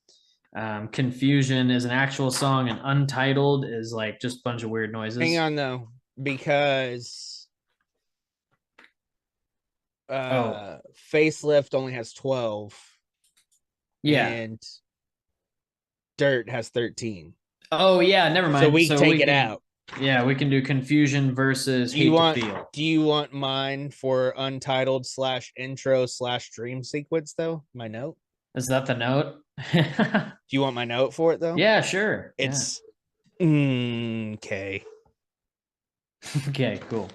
Confusion is an actual song, and Untitled is like just a bunch of weird noises.
Hang on, though, because Facelift only has 12.
Yeah.
And Dirt has 13.
Oh, yeah, never mind.
So we take it out.
Yeah, we can do Confusion versus Hate to Feel.
Do you want mine for Untitled /intro /dream sequence, though? My note?
Is that the note?
Do you want my note for it, though?
Yeah, sure.
It's okay.
Okay, cool.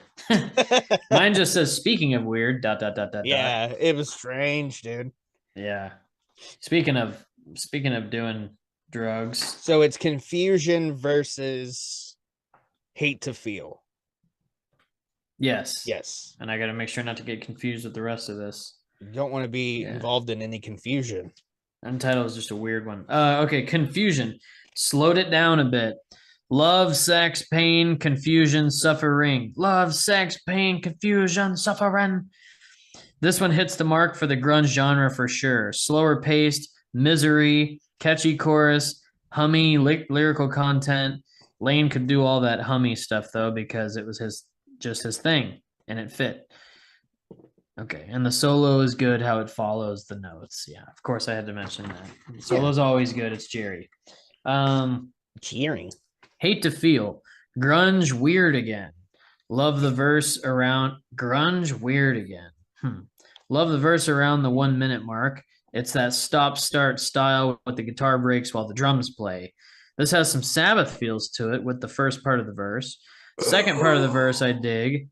Mine just says, speaking of weird, ...
Yeah, it was strange, dude.
Yeah. Speaking of doing drugs.
So it's Confusion versus Hate to Feel.
Yes.
Yes.
And I got to make sure not to get confused with the rest of this.
You don't want to be involved in any confusion.
Untitled is just a weird one. Okay, Confusion. Slowed it down a bit. Love, sex, pain, confusion, suffering. Love, sex, pain, confusion, suffering. This one hits the mark for the grunge genre for sure. Slower paced, misery, catchy chorus, hummy, lyrical content. Layne could do all that hummy stuff though because it was his thing and it fit. Okay, and the solo is good how it follows the notes. Yeah, of course I had to mention that. The solo's always good. It's Jerry.
Cheering.
Hate to Feel. Grunge weird again. Love the verse around grunge weird again. Love the verse around the 1 minute mark. It's that stop-start style with the guitar breaks while the drums play. This has some Sabbath feels to it with the first part of the verse. Second part of the verse I dig.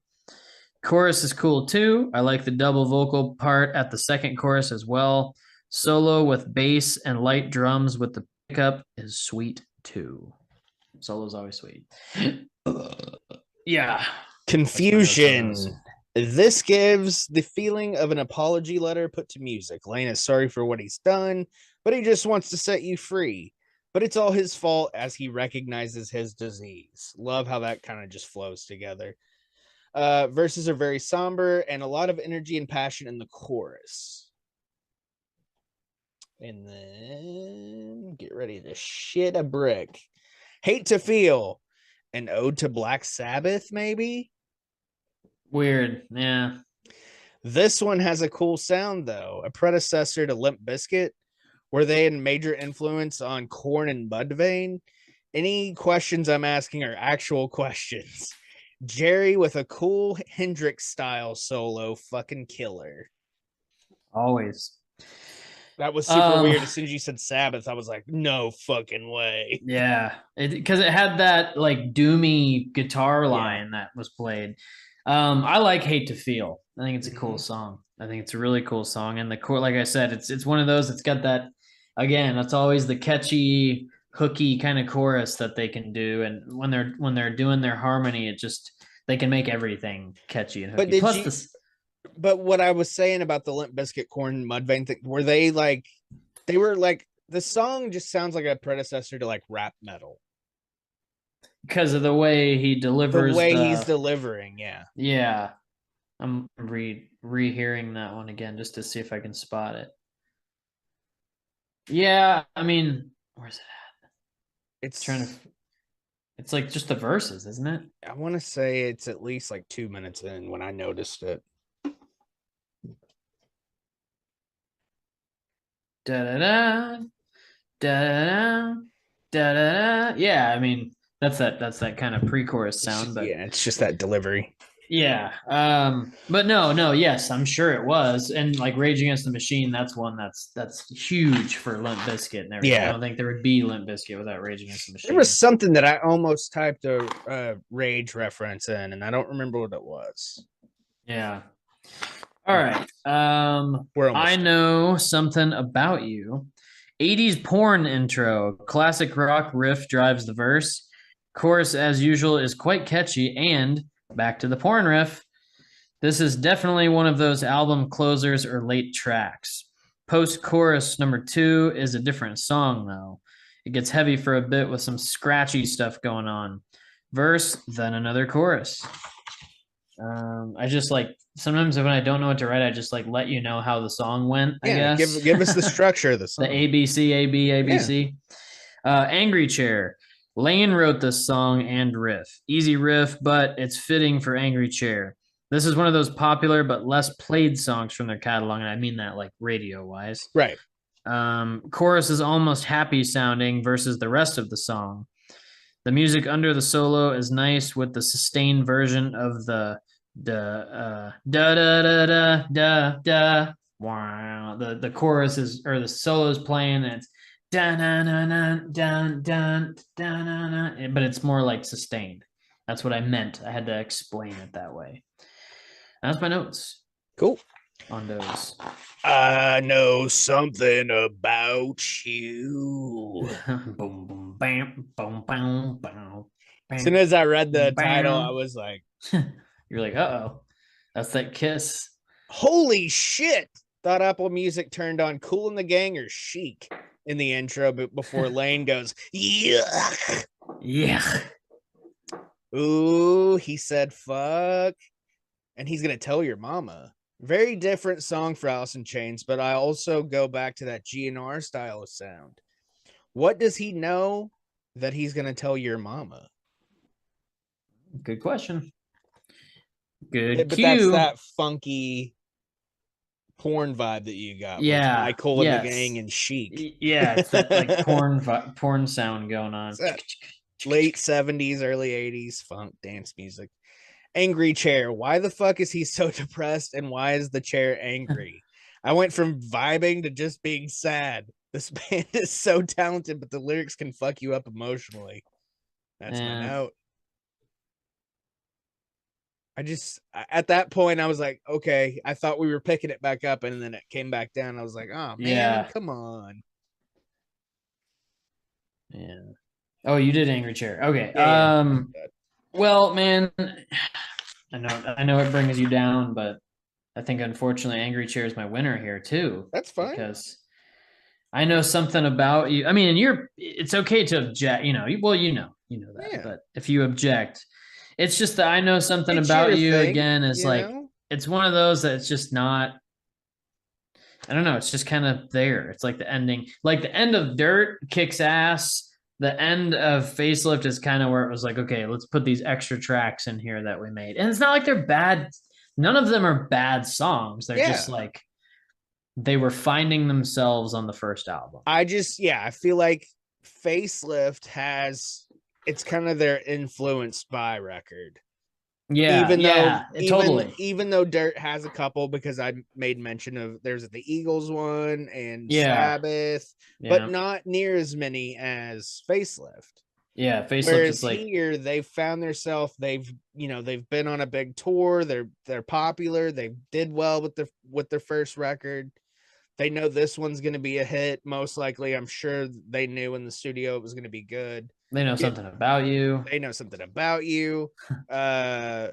Chorus is cool too. I like the double vocal part at the second chorus as well. Solo with bass and light drums with the pickup is sweet too. Solo's always sweet. Yeah.
Confusion This gives the feeling of an apology letter put to music. Layne is sorry for what he's done, but he just wants to set you free. But it's all his fault as he recognizes his disease. Love how that kind of just flows together. Verses are very somber and a lot of energy and passion in the chorus. And then get ready to shit a brick. Hate to Feel, an ode to Black Sabbath, maybe?
Weird. Yeah.
This one has a cool sound, though. A predecessor to Limp Bizkit. Were they a major influence on Korn and Mudvayne? Any questions I'm asking are actual questions. Jerry with a cool Hendrix style solo, fucking killer.
Always.
That was super weird. As soon as you said Sabbath, I was like, no fucking way.
Yeah, because it had that like doomy guitar line that was played. I like "Hate to Feel." I think it's a cool song. I think it's a really cool song, and the core, like I said, it's one of those. It's got that again. That's always the catchy, hooky kind of chorus that they can do, and when they're doing their harmony, it just they can make everything catchy and hooky. Plus this.
But what I was saying about the Limp Bizkit Korn Mudvayne thing, were they like the song just sounds like a predecessor to like rap metal
Because of the way he delivers,
he's delivering.
Yeah, I'm rehearing that one again just to see if I can spot it. Yeah, I mean, where's it at? It's like just the verses, isn't it?
I want to say it's at least like 2 minutes in when I noticed it.
Da da da da da da. Yeah, I mean that's that kind of pre-chorus sound, but
yeah, it's just that delivery.
Yeah, but no, yes, I'm sure it was, and like Rage Against the Machine, that's one that's huge for Limp Bizkit and everything.
Yeah.
I don't think there would be Limp Bizkit without Rage Against the Machine.
There was something that I almost typed a Rage reference in, and I don't remember what it was.
Yeah. All right. I know something about you. 80s porn intro. Classic rock riff drives the verse. Chorus, as usual, is quite catchy. And back to the porn riff. This is definitely one of those album closers or late tracks. Post chorus number 2 is a different song, though. It gets heavy for a bit with some scratchy stuff going on. Verse, then another chorus. I just like sometimes when I don't know what to write, I just like let you know how the song went. I guess
give us the structure of the song.
The ABC, AB, ABC. Angry Chair. Layne wrote this song and riff. Easy riff, but it's fitting for Angry Chair. This is one of those popular but less played songs from their catalog, and I mean that like radio wise.
Right.
Chorus is almost happy sounding versus the rest of the song. The music under the solo is nice with the sustained version of the da da da da da da. Wow. The chorus is or the solo is playing and it's dun dun dun dun dun dun, but it's more like sustained. That's what I meant. I had to explain it that way. That's my notes.
Cool.
On those.
I know something about you.
Boom, boom, bam, boom, boom, boom.
As soon as I read the title, I was like,
you're like, uh-oh. That's that Kiss.
Holy shit. Thought Apple Music turned on Kool and the Gang or Chic in the intro, but before Layne goes, yeah.
Yeah.
Ooh, he said fuck. And he's going to tell your mama. Very different song for Alice in Chains, but I also go back to that GNR style of sound. What does he know that he's going to tell your mama?
Good question. Good
But
cue.
that's that funky porn vibe that you got.
Yeah.
With Kool and the Gang and Chic.
Yeah, it's that like porn sound going on.
Late 70s, early 80s funk dance music. Angry Chair. Why the fuck is he so depressed and why is the chair angry? I went from vibing to just being sad. This band is so talented, but the lyrics can fuck you up emotionally. That's my note. At that point, I was like, okay, I thought we were picking it back up and then it came back down. I was like, oh man, come on.
Yeah. Oh, you did Angry Chair. Okay.
Yeah.
Well, man, I know it brings you down, but I think unfortunately Angry Chair is my winner here too.
That's fine.
Because I know something about you. I mean, it's okay to object, well, that.
Yeah.
But if you object, it's just that I know something
It's
about
your
you
thing,
again is
you
like
know?
it's one of those that it's just not. I don't know. It's just kind of there. It's like the ending, like the end of Dirt kicks ass. The end of Facelift is kind of where it was like, okay, let's put these extra tracks in here that we made. And it's not like they're bad. None of them are bad songs. They're just
Yeah.
like they were finding themselves on the first album.
I feel like Facelift it's kind of their influenced by record.
Yeah, totally.
Even though Dirt has a couple, because I made mention of there's the Eagles one and
Yeah.
Sabbath,
Yeah.
but not near as many as Facelift.
Yeah, Facelift
Whereas
is like
here they've found themselves, they've been on a big tour, they're popular, they did well with their first record. They know this one's going to be a hit. Most likely, I'm sure they knew in the studio it was going to be good.
they know something about you.
They know something about you. And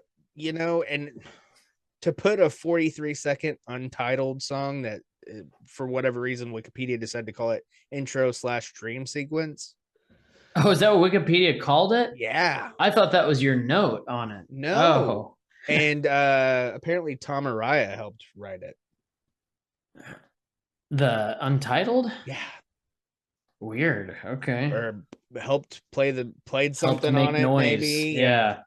to put a 43-second untitled song that, for whatever reason, Wikipedia decided to call it intro/dream sequence.
Oh, is that what Wikipedia called it?
Yeah.
I thought that was your note on it.
No.
Oh.
And apparently Tom Araya helped write it.
The Untitled?
Yeah.
Weird. Okay.
Or helped played
Helped
something
make
on it,
noise.
maybe.
Yeah.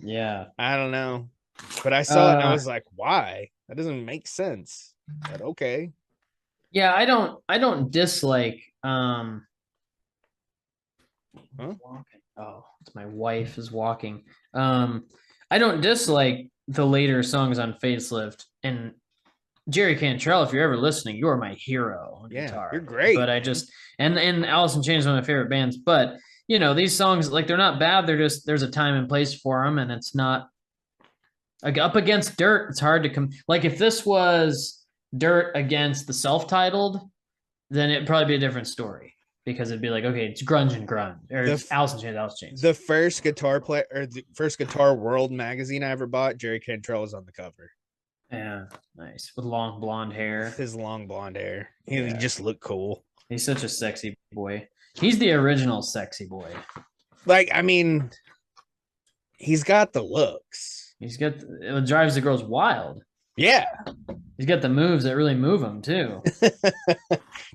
Yeah.
I don't know. But I saw it and I was like, why? That doesn't make sense. But okay.
Yeah, I don't dislike walking. Oh, it's my wife is walking. I don't dislike the later songs on Facelift, and Jerry Cantrell, if you're ever listening, you are my hero on guitar.
You're great.
But I just and Alice in Chains is one of my favorite bands. But these songs, like, they're not bad. They're just there's a time and place for them, and it's not like up against Dirt. It's hard to come. Like, if this was Dirt against the self-titled, then it'd probably be a different story, because it'd be like, okay, it's grunge and grunge, or it's Alice in Chains, Alice in Chains.
The first guitar player, or the first Guitar World magazine I ever bought, Jerry Cantrell was on the cover.
Yeah, nice, with long blonde hair.
His long blonde hair. He just looked cool.
He's such a sexy boy. He's the original sexy boy.
Like, I mean, he's got the looks.
It drives the girls wild.
Yeah.
He's got the moves that really move them too.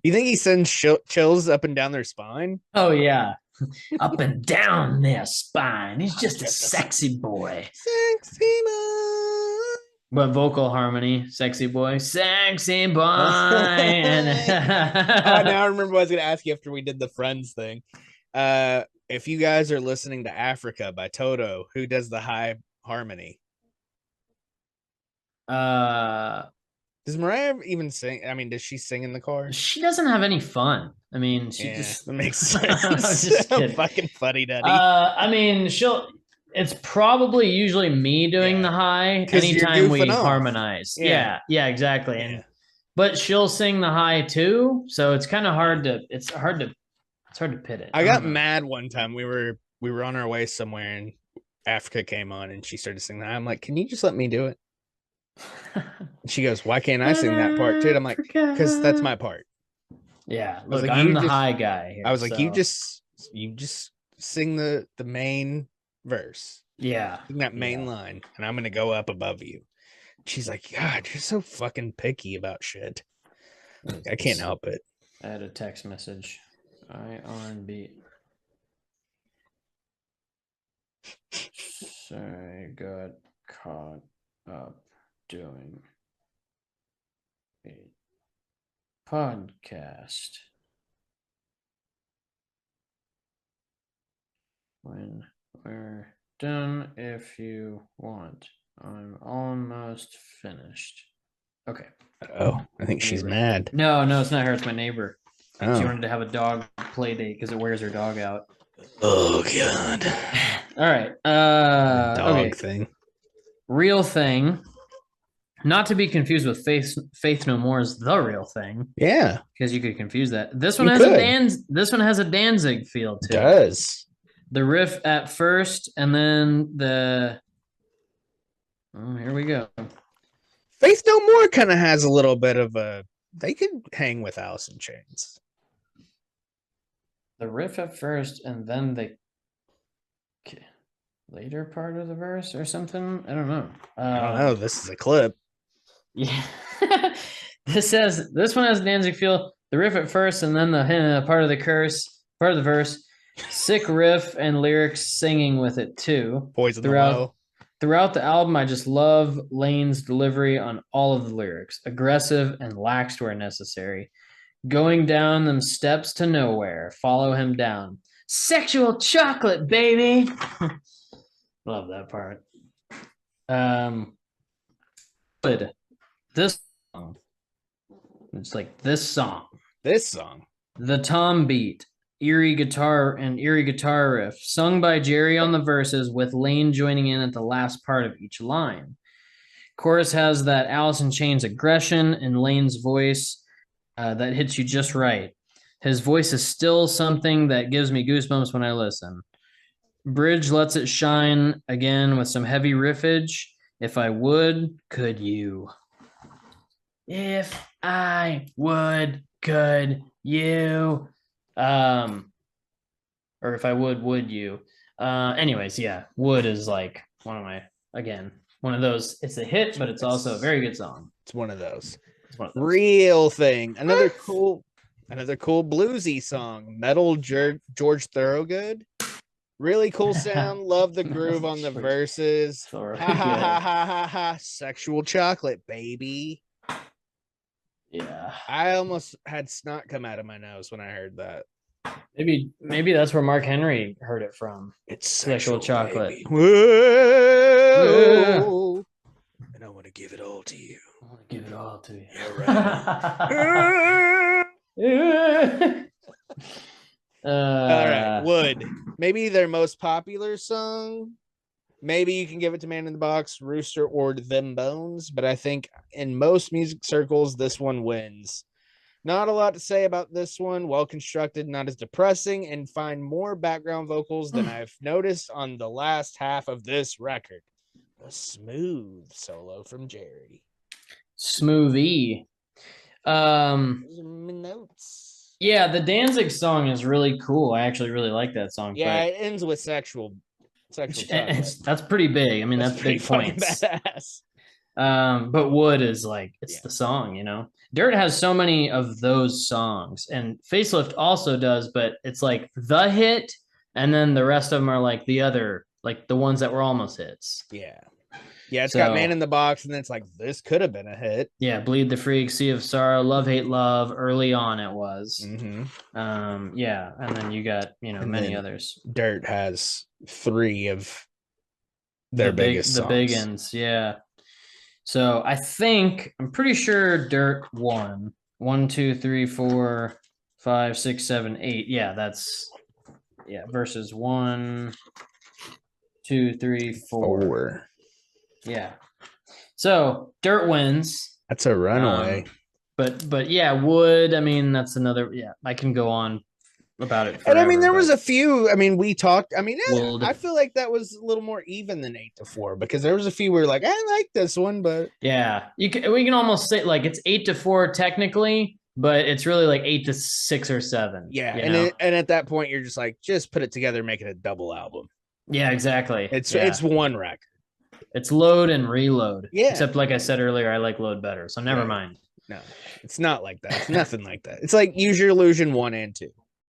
You think he sends chills up and down their spine?
Oh yeah, up and down their spine. He's just a sexy boy.
Sexy boy.
But vocal harmony, sexy boy, sexy boy.
Now I remember what I was going to ask you after we did the Friends thing. If you guys are listening to Africa by Toto, who does the high harmony? Does Mariah even sing? I mean, does she sing in the car?
She doesn't have any fun. I mean, she just
that makes sense. Just fucking funny, Daddy.
I mean, it's probably usually me doing the high anytime we harmonize. Yeah, exactly. But she'll sing the high too, so it's kind of hard to pit it.
I got mad one time. We were on our way somewhere and Africa came on and she started singing the high. I'm like, can you just let me do it? She goes, why can't I sing that part too? I'm like, because that's my part.
Yeah, look, I'm the high guy here,
I was like, you just sing the main verse.
Yeah,
sing that main line, and I'm gonna go up above you. She's like, God, you're so fucking picky about shit. I can't help it.
I had a text message. R&B. Sorry, got caught up doing a podcast. When we're done, if you want. I'm almost finished. Okay.
Oh, I think she's mad.
No, it's not her. It's my neighbor.
Oh.
She wanted to have a dog play date because it wears her dog out.
Oh, God.
All right.
Dog thing.
Real Thing. Not to be confused with Faith No More's The Real Thing.
Yeah.
Because you could confuse that. This one has a Danzig feel to it.
It does.
The riff at first, and then the Oh, here we go.
Faith No More kind of has a little bit of a. They could hang with Alice in Chains.
The riff at first, and then the later part of the verse or something. I don't know.
I don't know. This is a clip.
Yeah. This one has Danzig feel. The riff at first, and then the part of the verse. Sick riff and lyrics singing with it too.
Poison the Well.
Throughout the album, I just love Layne's delivery on all of the lyrics. Aggressive and laxed where necessary. Going down them steps to nowhere. Follow him down. Sexual chocolate, baby. Love that part. But this song. It's like this song.
This song.
The tom beat, eerie guitar riff, sung by Jerry on the verses with Layne joining in at the last part of each line. Chorus has that Alice in Chains aggression in Layne's voice that hits you just right. His voice is still something that gives me goosebumps when I listen. Bridge lets it shine again with some heavy riffage. If I would, could you? If I would, could you? Or if I would you? Anyways, yeah, Would is like one of those. It's a hit, but it's also a very good song.
It's one of those.
Real
thing. Another cool bluesy song. Metal George Thorogood. Really cool sound. Love the groove on the verses. Ha ha ha ha ha ha. Sexual chocolate, baby.
Yeah.
I almost had snot come out of my nose when I heard that.
Maybe that's where Mark Henry heard it from.
It's
sexual chocolate.
Whoa. And I want to give it all to you.
I want to give it all to you.
Yeah, right. All right, Would. Maybe their most popular song. Maybe you can give it to Man in the Box, Rooster, or Them Bones, but I think in most music circles, this one wins. Not a lot to say about this one. Well constructed, not as depressing, and find more background vocals than I've noticed on the last half of this record. A smooth solo from Jerry.
Smoothie.
Those are my notes.
Yeah, the Danzig song is really cool. I actually really like that song.
Yeah, it ends with sexual
that's pretty big. I mean, that's big points.
Badass.
But Would is like it's the song, you know. Dirt has so many of those songs, and Facelift also does, but it's like the hit, and then the rest of them are like the other, like the ones that were almost hits.
Yeah, it's got Man in the Box, and then it's like this could have been a hit.
Yeah, Bleed the Freak, Sea of Sorrow, Love Hate Love. Early on, it was. Yeah, and then you got many others.
Dirt has 3 of their biggest songs.
The big ends, yeah. So I'm pretty sure Dirt won 1, 2, 3, 4, 5, 6, 7, 8. Yeah, that's versus 1, 2, 3, 4. Yeah. So Dirt wins.
That's a runaway.
But yeah, Would. I mean, that's another. Yeah, I can go on about it.
Forever, and I mean, there was a few. I mean, we talked. I mean, I feel like that was a little more even than 8-4 because there was a few where like I like this one, but
yeah, we can almost say like it's 8-4 technically, but it's really like 8-6 or 7.
Yeah, and at that point, you're just like, just put it together, make it a double album.
Yeah, exactly.
It's one record.
It's Load and Reload.
Yeah.
Except like I said earlier, I like Load better, so never mind.
No, it's not like that. It's nothing like that. It's like Use Your Illusion 1 and 2.